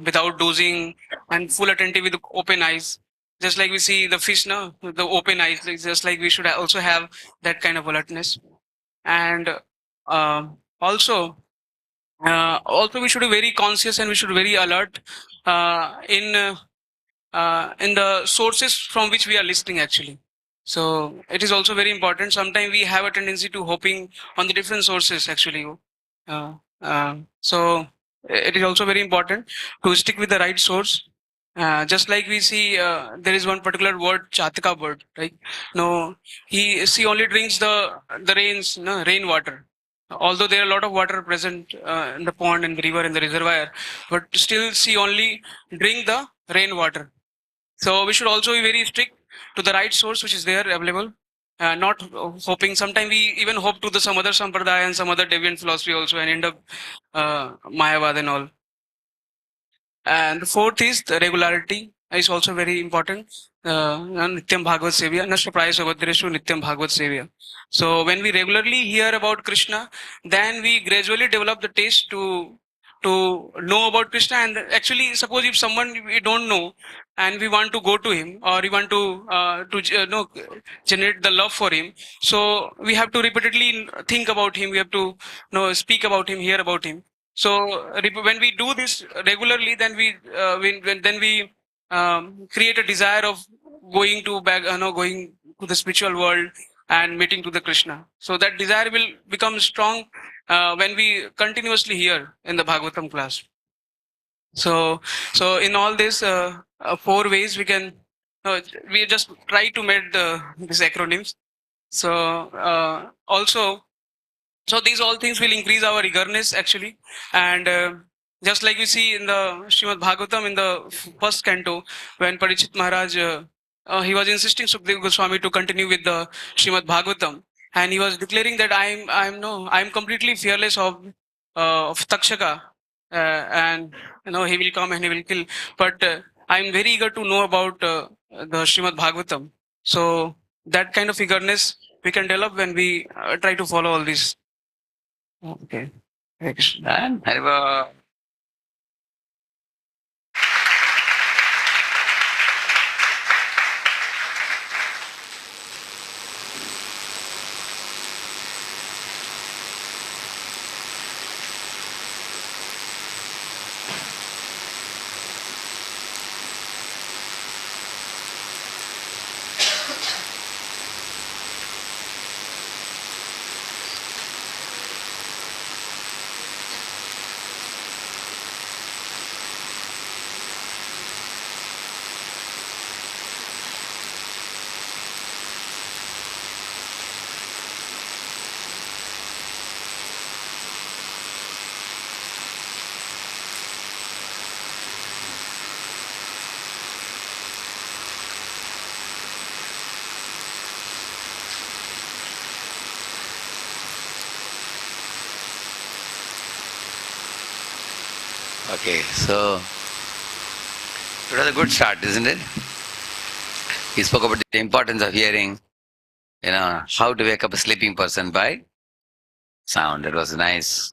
without dozing and full attentive with open eyes. Just like we see the fish, no, with the open eyes. Just like we should also have that kind of alertness, and also we should be very conscious and we should be very alert in the sources from which we are listening actually. So it is also very important. Sometimes we have a tendency to hoping on the different sources actually. So it is also very important to stick with the right source. Just like we see, there is one particular word, Chatka bird, right? No, she only drinks the rainwater. Although there are a lot of water present in the pond and the river and the reservoir, but still she only drink the rainwater. So we should also be very strict to the right source which is there available. Not hoping. Sometimes we even hope to the some other sampradaya and some other deviant philosophy also, and end up Mayavad and all. And the fourth is the regularity is also very important. Nityam Bhagavad Sevya, Nashtapraya Sabhadreshu Nityam Bhagavad Sevya. So when we regularly hear about Krishna, then we gradually develop the taste to know about Krishna. And actually, suppose if someone we don't know and we want to go to him, or we want to generate the love for him, so we have to repeatedly think about him. We have to speak about him, hear about him. So when we do this regularly, then we create a desire of going to the spiritual world and meeting to the Krishna. So that desire will become strong when we continuously hear in the Bhagavatam class. So in all this 4 ways we can we just try to make these acronyms. So also. So these all things will increase our eagerness actually, and just like we see in the Srimad Bhagavatam in the first canto, when Parikshit Maharaj he was insisting Sukadeva Goswami to continue with the Srimad Bhagavatam, and he was declaring that I'm completely fearless of Takshaka. and he will come and he will kill. But I'm very eager to know about the Srimad Bhagavatam. So that kind of eagerness we can develop when we try to follow all these. Okay. Thanks. And Haribo. Okay, so it was a good start, isn't it? He spoke about the importance of hearing, how to wake up a sleeping person by sound. It was nice.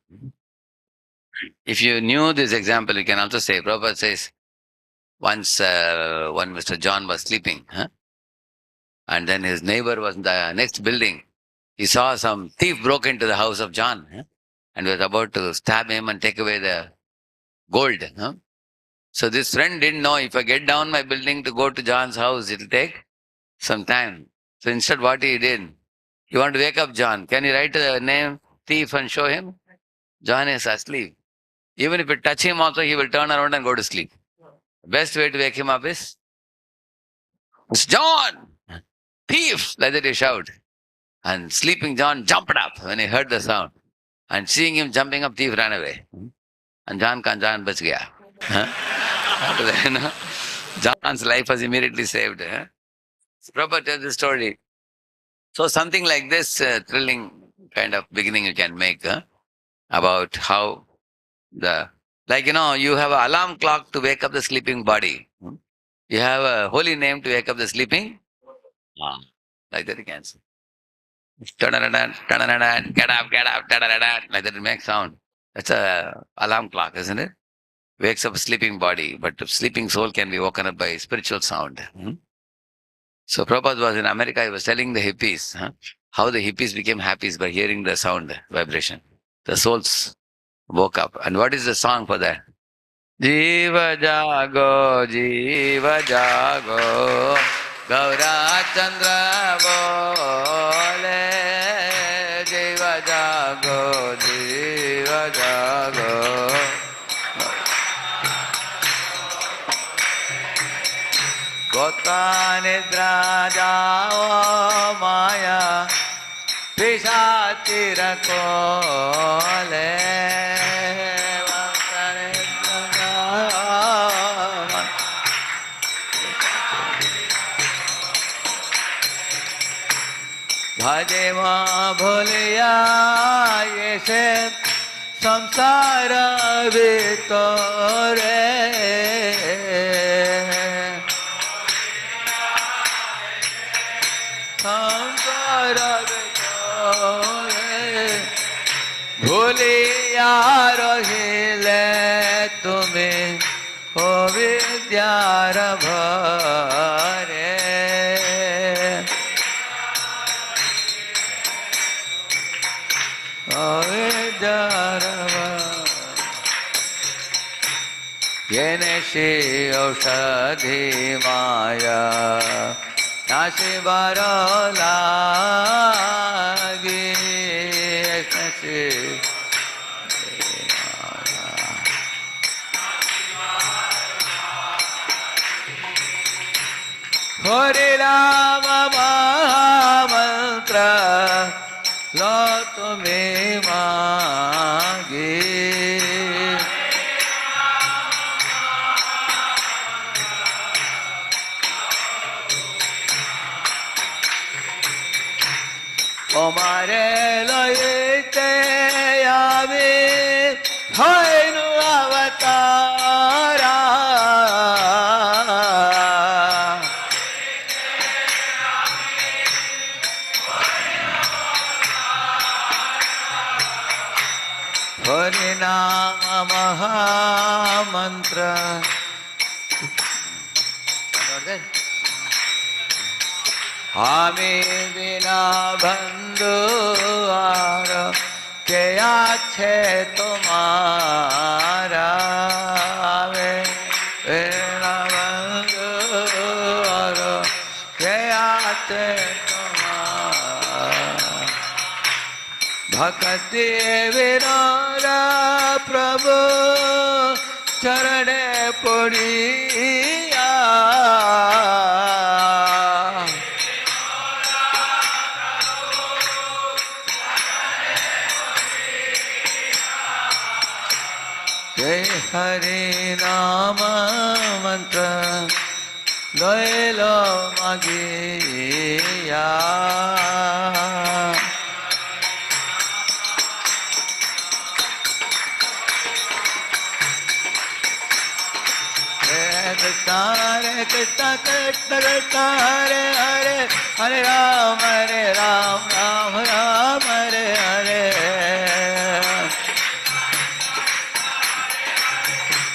If you knew this example, you can also say, Prabhupada says, once one Mr. John was sleeping, and then his neighbor was in the next building. He saw some thief broke into the house of John, and was about to stab him and take away the gold. So this friend didn't know, if I get down my building to go to John's house, it'll take some time. So instead what he did, you want to wake up John, can you write the name thief and show him? John is asleep. Even if you touch him also, he will turn around and go to sleep. Best way to wake him up is, it's John! Thief! Like that you shout. And sleeping John jumped up when he heard the sound. And seeing him jumping up, thief ran away. And John bach gaya. After that, John's life was immediately saved. So Prabhupada tells the story. So something like this thrilling kind of beginning you can make about how you have an alarm clock to wake up the sleeping body. You have a holy name to wake up the sleeping. Like that you can say. Get up, like that it makes sound. That's a alarm clock, isn't it? Wakes up a sleeping body, but the sleeping soul can be woken up by spiritual sound. So Prabhupada was in America, he was telling the hippies how the hippies became happy by hearing the sound vibration. The souls woke up. And what is the song for that? Jiva Jago, Gaura Chandra Bole, Jiva Jago, Jiva Jago. Gota Nidra Jao Maya, Pisati Rakole. भजे माँ भोलिया ये से संसार भितरे संसार भितरे भूलिया रहिले तुम्हें हो विद्यार भरे Yenesi Oshadhi Maya Nasi Barolagi Yenesi Hare Rama Mahamantra Lo Tumi Magi Omare loite yami hoinu Mahamantra. Ami bina bandhu aro ke ache tumhara. Ami bina bandhu aro ke ache tumhara. Bhakti vinora Prabhu charane puriya. Jai Hari Rama mantra loilo magiya. Hare Krishna, Krishna Krishna, Hare Hare, Hare Ram, Ram Ram, Hare Hare.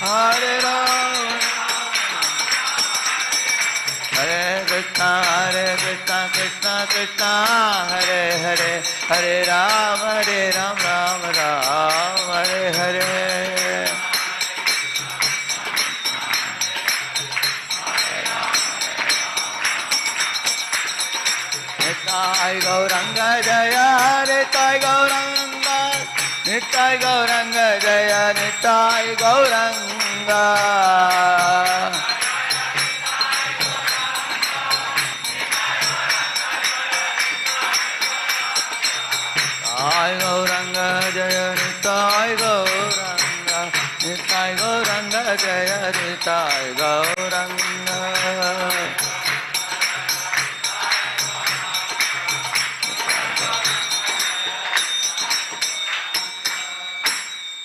Hare Ram, Hare Krishna, Krishna Krishna, Hare Hare, Hare Ram, Ram Ram, Hare Hare. Nitai Gauranga Jaya, Nitai Gauranga, Nitai Gauranga Jaya, Nitai Gauranga. Nitai Gauranga Jaya, Nitai Gauranga, Nitai Gauranga Jaya, Nitai Gauranga.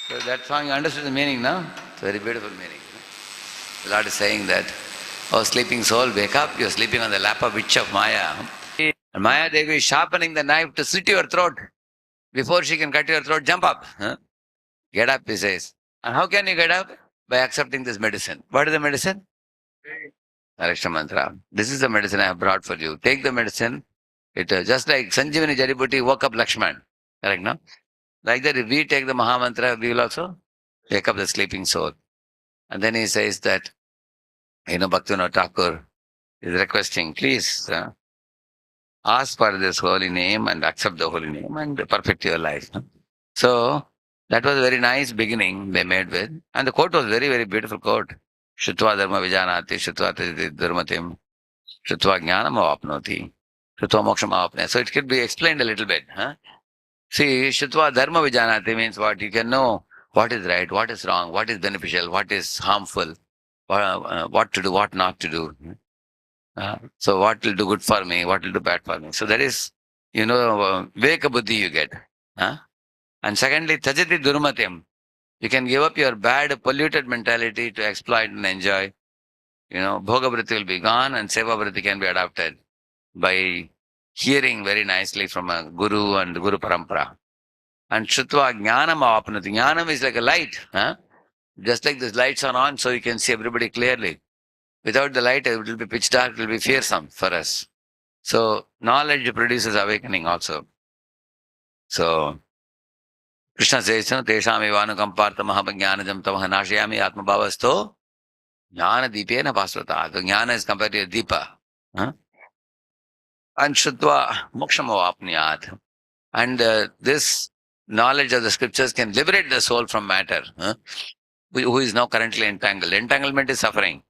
So that song, you understood the meaning now? It's a very beautiful meaning. The Lord is saying that, oh sleeping soul, wake up, you're sleeping on the lap of witch of Maya. And Maya Devi is sharpening the knife to slit your throat. Before she can cut your throat, jump up. Huh? Get up, he says. And how can you get up? By accepting this medicine. What is the medicine? Arjuna mantra. This is the medicine I have brought for you. Take the medicine. It just like Sanjeevani Jadibuti woke up Lakshman. Correct, no? Like that, if we take the Mahamantra, we will also wake up the sleeping soul. And then he says that, Bhaktivinoda Thakur is requesting, please ask for this holy name and accept the holy name and perfect your life. So, that was a very nice beginning they made with. And the quote was very, very beautiful quote. Shutva dharma vijanati, shutva dharmatim, shutva jnanam avapnoti, shutva moksham avapne. So, it could be explained a little bit. See, Shutva Dharma Vijanati means what? You can know what is right, what is wrong, what is beneficial, what is harmful, what to do, what not to do. So what will do good for me, what will do bad for me. So that is, Viveka Buddhi you get. And secondly, Tajati Durmatyam. You can give up your bad, polluted mentality to exploit and enjoy. Bhoga Vritti will be gone and Seva Vritti can be adopted by hearing very nicely from a guru and guru parampara. And Shutva Jnanam Avapnati. Jnanam is like a light. Just like these lights are on, so you can see everybody clearly. Without the light, it will be pitch dark, it will be fearsome for us. So, knowledge produces awakening also. So, Krishna says, Tesham evanukam partha mahabhajnanajam tamaha nashayami atma bhavasto jnana deepena pasvata. So, jnana is compared to a deepa. And Shutva moksham avapniyat. And this knowledge of the scriptures can liberate the soul from matter, who is now currently entangled. Entanglement is suffering.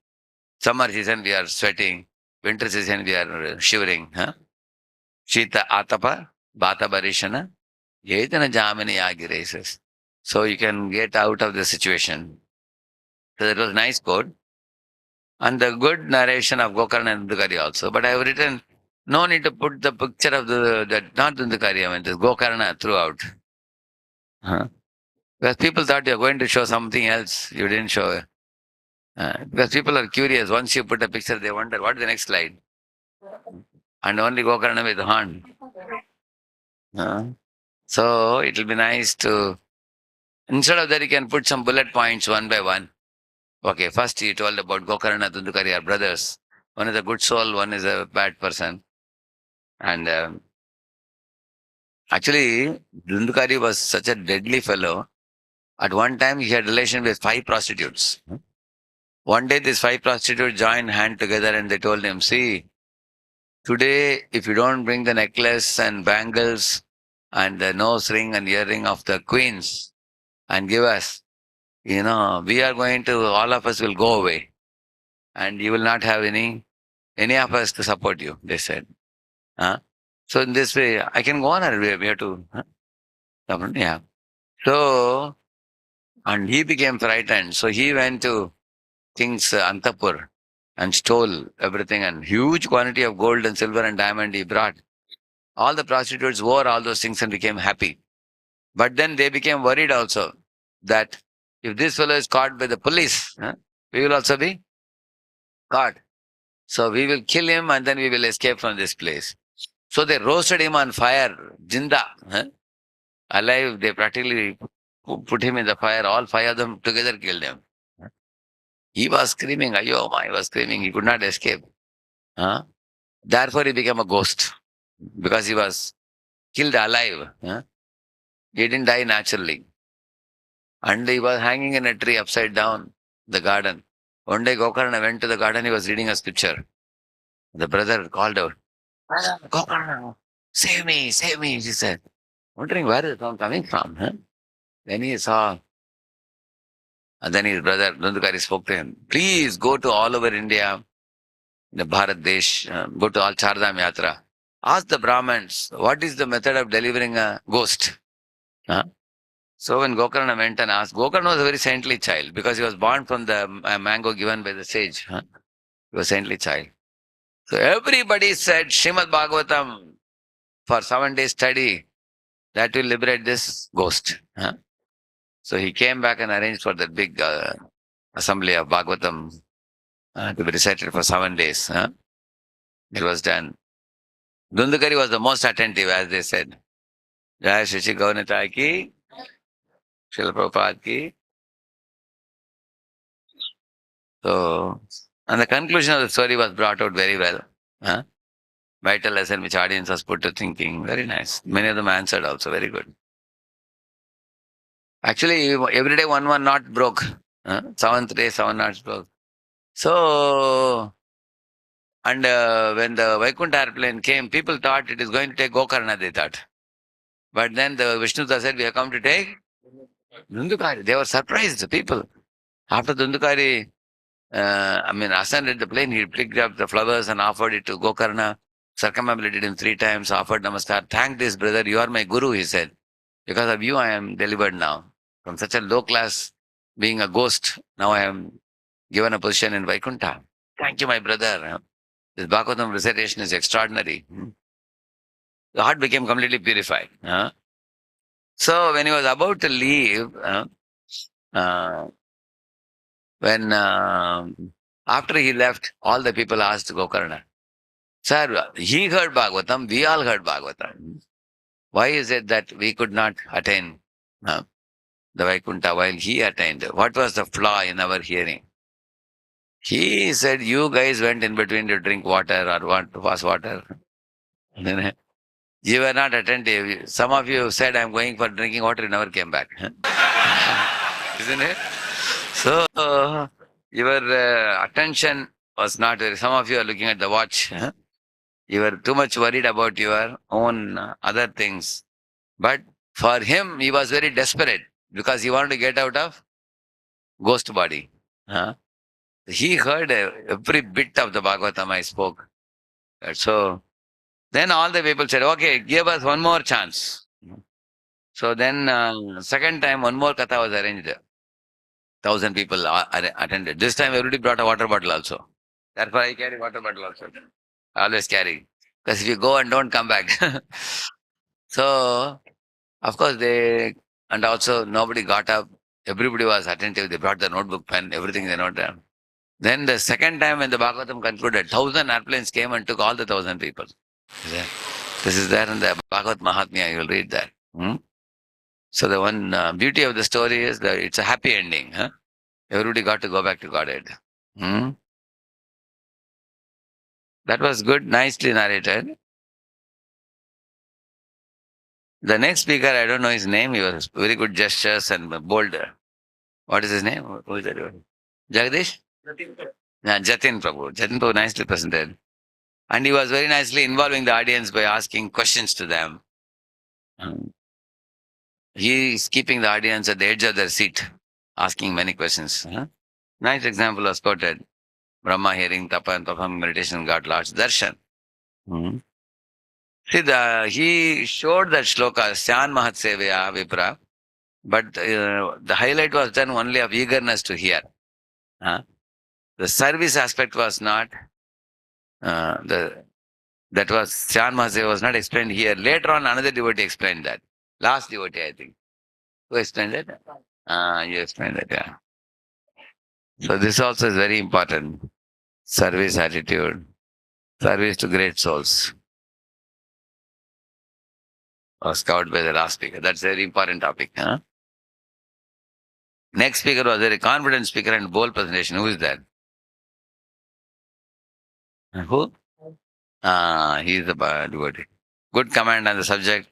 Summer season we are sweating, winter season we are shivering. Shita atapa, bata barishana, yetana jamini yagireses. So you can get out of the situation. So that was nice quote. And the good narration of Gokarna and Dundukari also. But I have written, no need to put the picture of not Dundukari, I mean, this Gokarna throughout. Because people thought you were going to show something else, you didn't show it. Because people are curious, once you put a picture, they wonder, what is the next slide? And only Gokarna with the horn. So it will be nice to Instead of that, you can put some bullet points one by one. Okay, first he told about Gokarna, Dundukari are brothers. One is a good soul, one is a bad person. And actually, Dundukari was such a deadly fellow. At one time, he had relation with 5 prostitutes. One day, these 5 prostitutes joined hand together and they told him, see, today, if you don't bring the necklace and bangles and the nose ring and earring of the queens and give us, we are going to, all of us will go away. And you will not have any of us to support you, they said. So in this way, I can go on or we have to. Yeah. So, and he became frightened. So he went to King's Antapur and stole everything, and huge quantity of gold and silver and diamond he brought. All the prostitutes wore all those things and became happy. But then they became worried also that if this fellow is caught by the police, we will also be caught. So we will kill him and then we will escape from this place. So they roasted him on fire, jinda, alive. They practically put him in the fire. All 5 of them together killed him. He was screaming, ayo, he was screaming. He could not escape. Therefore, he became a ghost because he was killed alive. He didn't die naturally. And he was hanging in a tree upside down, the garden. One day, Gokarna went to the garden. He was reading a scripture. The brother called out, "Brother, Gokarna, save me, she said. Wondering where is the sound coming from. Then he saw, and then his brother Nandukari spoke to him, please go to all over India, the Bharat Desh, go to all Chardham Yatra. Ask the Brahmins, what is the method of delivering a ghost? So when Gokarna went and asked, Gokarna was a very saintly child because he was born from the mango given by the sage. He was a saintly child. So everybody said, Srimad Bhagavatam for 7 days study, that will liberate this ghost. So he came back and arranged for that big assembly of Bhagavatam to be recited for 7 days. It was done. Dundukari was the most attentive, as they said. Jai Shri Gaunita ki, Srila Prabhupada ki. So, and the conclusion of the story was brought out very well. Vital lesson which audience was put to thinking. Very nice. Many of them answered also. Very good. Actually, every day one knot broke. 7th day, 7 knots broke. So, and when the Vaikuntha airplane came, people thought it is going to take Gokarna, they thought. But then the Vishnuta said, we have come to take Dundukari. They were surprised, the people. After Dundukari, ascended the plane, he picked up the flowers and offered it to Gokarna, circumambulated him 3 times, offered namaskar. Thank this brother, you are my guru, he said. Because of you, I am delivered now. From such a low class, being a ghost, now I am given a position in Vaikuntha. Thank you, my brother. This Bhagavatam recitation is extraordinary. The heart became completely purified. So when he was about to leave, after he left, all the people asked Gokarna, sir, he heard Bhagavatam, we all heard Bhagavatam. Why is it that we could not attain the Vaikuntha while he attained? What was the flaw in our hearing? He said, you guys went in between to drink water or want to pass water. You were not attentive. Some of you said, I'm going for drinking water, you never came back. Isn't it? So, your attention was not very, some of you are looking at the watch. You were too much worried about your own other things. But for him, he was very desperate because he wanted to get out of ghost body. He heard every bit of the Bhagavatam I spoke. So, then all the people said, okay, give us one more chance. So then, second time, one more katha was arranged. 1,000 people attended. This time, everybody brought a water bottle also. Therefore, I carry water bottle also. I always carry. Because if you go and don't come back. So, of course, and also nobody got up. Everybody was attentive. They brought the notebook, pen, everything they noted down. Then the second time when the Bhagavatam concluded, 1,000 airplanes came and took all the 1,000 people. This is there in the Bhagavad Mahatmya, you will read that. So the one beauty of the story is that it's a happy ending. Huh? Everybody got to go back to Godhead. Hmm? That was good, nicely narrated. The next speaker, I don't know his name. He was very good gestures and bold. What is his name? Who is that? Jagdish? Yeah, Jatin Prabhu. Jatin Prabhu nicely presented. And he was very nicely involving the audience by asking questions to them. He is keeping the audience at the edge of their seat, asking many questions. Huh? Nice example was quoted. Brahma hearing tapa and performing meditation got Lord's darshan. Hmm. See, he showed that shloka, Syan Mahat Sevaya Vipra, but the highlight was done only of eagerness to hear. Huh? The service aspect was not, that was, Syan Mahat Sevaya was not explained here. Later on, another devotee explained that. Last devotee, I think. Who explained it? You explained it, yeah. So this also is very important. Service attitude, service to great souls. Was covered by the last speaker. That's a very important topic. Huh? Next speaker was a very confident speaker and bold presentation. Who is that? Who? He is the devotee. Good command on the subject.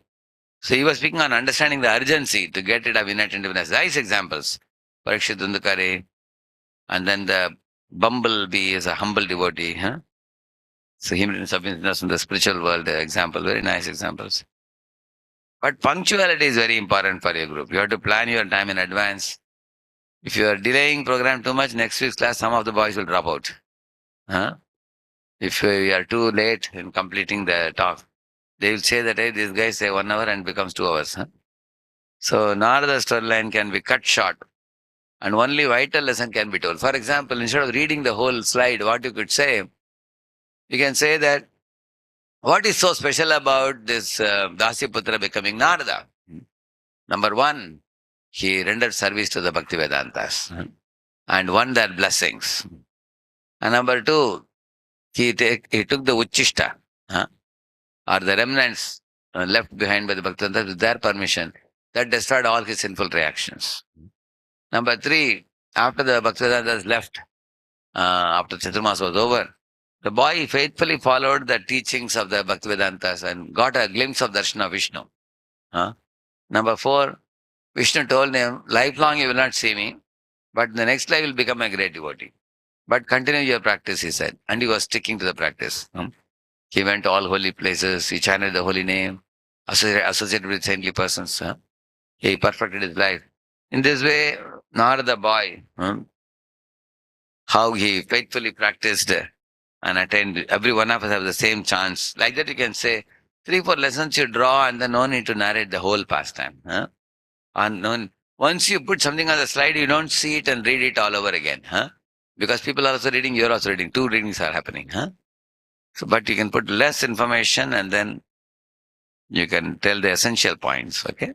So he was speaking on understanding the urgency to get rid of inattentiveness. Nice examples. Parikshit Maharaj, and then the bumblebee is a humble devotee. Huh? So him in submissiveness in the spiritual world example. Very nice examples. But punctuality is very important for your group. You have to plan your time in advance. If you are delaying program too much, next week's class, some of the boys will drop out. Huh? If you are too late in completing the talk, they will say that, hey, these guys say 1 hour and becomes 2 hours. Huh? So Narada's storyline can be cut short and only vital lesson can be told. For example, instead of reading the whole slide, what you could say, you can say that, what is so special about this Dasyaputra becoming Narada? Number one, he rendered service to the Bhakti Vedantas and won their blessings. And number two, he took the Uchishta, or the remnants left behind by the Bhaktivedanta with their permission, that destroyed all his sinful reactions. Number three, after the Bhaktivedantas left, after Chaturmas was over, the boy faithfully followed the teachings of the Bhaktivedantas and got a glimpse of darshan of Vishnu. Number four, Vishnu told him, lifelong you will not see me, but in the next life you will become a great devotee. But continue your practice, he said. And he was sticking to the practice. He went to all holy places, he chanted the holy name, associated with saintly persons. He perfected his life. In this way, Narada boy, how he faithfully practiced and attained. Every one of us have the same chance. Like that you can say, 3-4 lessons you draw and then no need to narrate the whole pastime. And once you put something on the slide, you don't see it and read it all over again. Because people are also reading, you're also reading. 2 readings are happening. So, but you can put less information and then you can tell the essential points. Okay.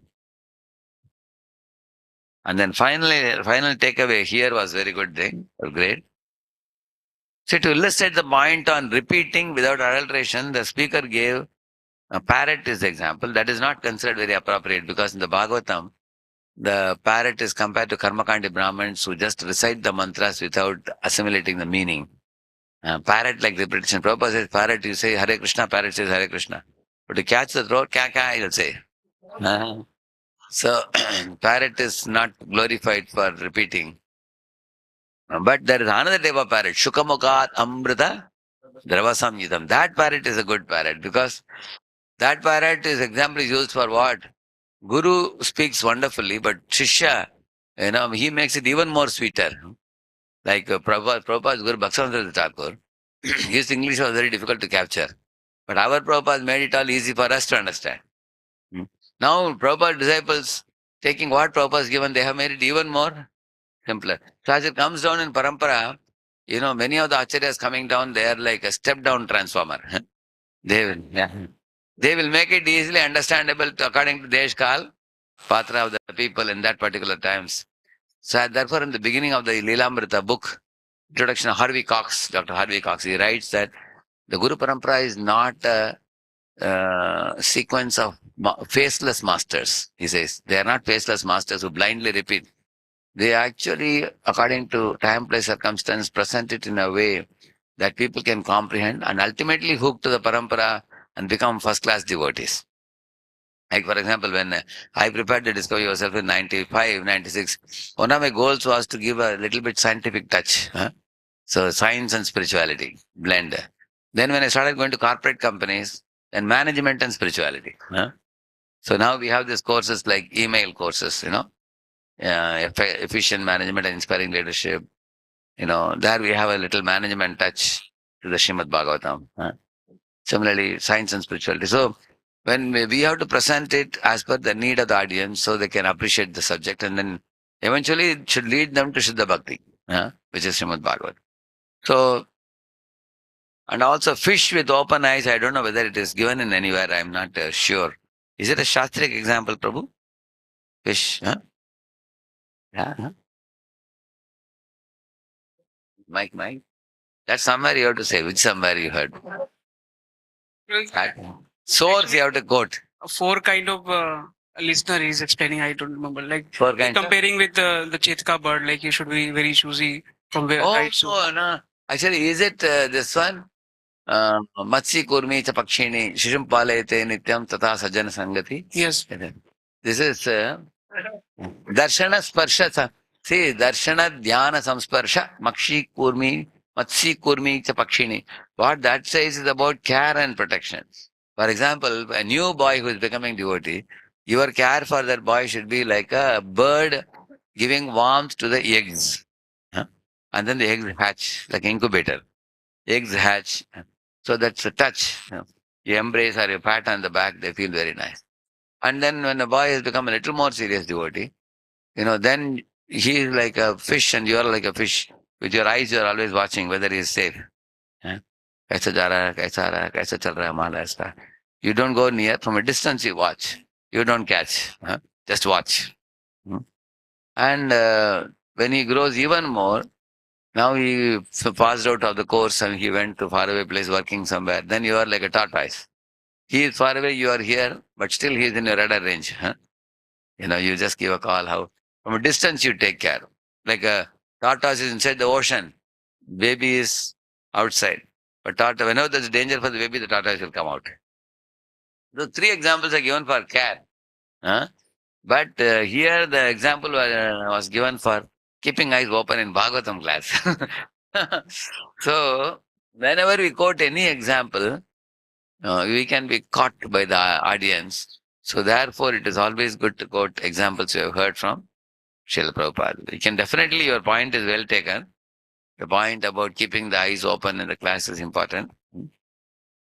And then finally, final takeaway here was very good thing. Great. So to illustrate the point on repeating without adulteration, the speaker gave a parrot as example. That is not considered very appropriate because in the Bhagavatam, the parrot is compared to Karmakandi Brahmins who just recite the mantras without assimilating the meaning. Parrot like repetition. Prabhupada says parrot, you say Hare Krishna, parrot says Hare Krishna. But to catch the throat, kya, he'll say. So, parrot is not glorified for repeating. But there is another type of parrot, Shukamukat Amrita Dravasam Yidam. That parrot is a good parrot because that parrot is example is used for what? Guru speaks wonderfully, but Shishya, he makes it even more sweeter. Like Prabhupada's Guru Bhaktivinoda Thakur, his English was very difficult to capture. But our Prabhupada made it all easy for us to understand. Now, Prabhupada disciples, taking what Prabhupada has given, they have made it even more simpler. So as it comes down in Parampara, many of the acharyas coming down, they are like a step-down transformer. They will make it easily understandable according to Desh Kal, Patra of the people in that particular times. So therefore, in the beginning of the Leelamrita book, introduction of Harvey Cox, Dr. Harvey Cox, he writes that the Guru Parampara is not a sequence of faceless masters, he says. They are not faceless masters who blindly repeat. They actually, according to time, place, circumstance, present it in a way that people can comprehend and ultimately hook to the parampara and become first-class devotees. Like, for example, when I prepared to discover yourself in 95, 96, one of my goals was to give a little bit scientific touch. So science and spirituality blend. Then when I started going to corporate companies, then management and spirituality. So now we have these courses like email courses, efficient management and inspiring leadership. There we have a little management touch to the Srimad Bhagavatam. Similarly, science and spirituality. So when we have to present it as per the need of the audience so they can appreciate the subject, and then eventually it should lead them to Shuddha Bhakti, which is Srimad Bhagavatam. So, and also fish with open eyes, I don't know whether it is given in anywhere, I'm not sure. Is it a Shastric example, Prabhu? Fish, Yeah. Mike. That's somewhere you have to say, which somewhere you heard. Source you have to quote. Four kind of listener is explaining. I don't remember. Like Four kinds. comparing with the Chetka bird, like you should be very choosy from where. No. Actually, is it this one? Matsi kurmi cha pakshini shishum palayate nityam tata sajjana sangati. Yes. This is darshana sparsha. See, darshana dhyana samsparsha makshi kurmi matsi kurmi cha pakshini. What that says is about care and protection. For example, a new boy who is becoming devotee, your care for that boy should be like a bird giving warmth to the eggs. And then the eggs hatch, like incubator. Eggs hatch. So that's a touch. You embrace or you pat on the back, they feel very nice. And then when a boy has become a little more serious devotee, then he is like a fish and you are like a fish. With your eyes, you are always watching whether he is safe. Kaisa ja raha hai, kaisa aa raha hai, kaisa chal raha hai, mala iska. You don't go near. From a distance, you watch. You don't catch. Just watch. And when he grows even more, now he passed out of the course and he went to faraway place working somewhere. Then you are like a tortoise. He is far away, you are here, but still he is in your radar range. You just give a call. How from a distance you take care. Like a tortoise is inside the ocean, baby is outside. But whenever there's danger for the baby, the tortoise will come out. The three examples are given for care. But here the example was given for keeping eyes open in Bhagavatam class. So, whenever we quote any example, we can be caught by the audience. So, therefore, it is always good to quote examples you have heard from Srila Prabhupada. Your point is well taken. The point about keeping the eyes open in the class is important.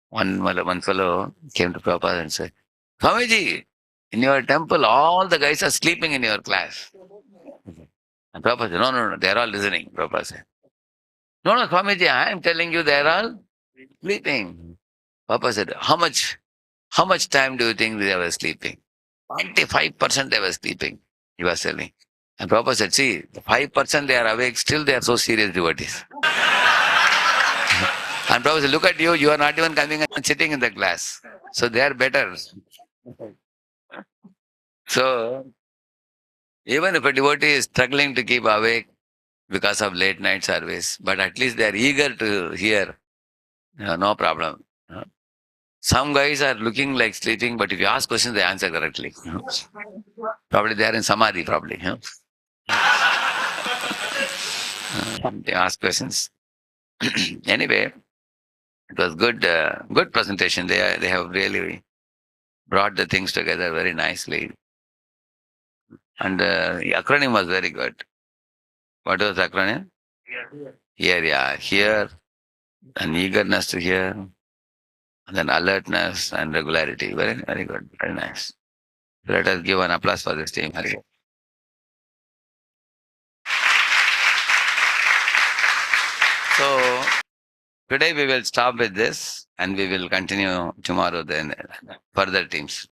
One fellow came to Prabhupada and said, Swamiji, in your temple, all the guys are sleeping in your class. And Prabhupada said, no, they are all listening. Prabhupada said, no, Swamiji, I am telling you, they are all sleeping. Prabhupada said, how much time do you think they were sleeping? 95% they were sleeping, he was telling. And Prabhupada said, see, the 5% they are awake, still they are so serious devotees. And Prabhupada said, look at you, you are not even coming and sitting in the class. So they are better. So, even if a devotee is struggling to keep awake because of late night service, but at least they are eager to hear, no problem. Some guys are looking like sleeping, but if you ask questions, they answer correctly. Probably they are in samadhi, probably. They ask questions. Anyway, it was good presentation. They have really brought the things together very nicely. And the acronym was very good. What was the acronym? Hear, and eagerness to hear, and then alertness and regularity. Very, very good. Very nice. Let us give an applause for this team. So, today we will stop with this and we will continue tomorrow then further teams.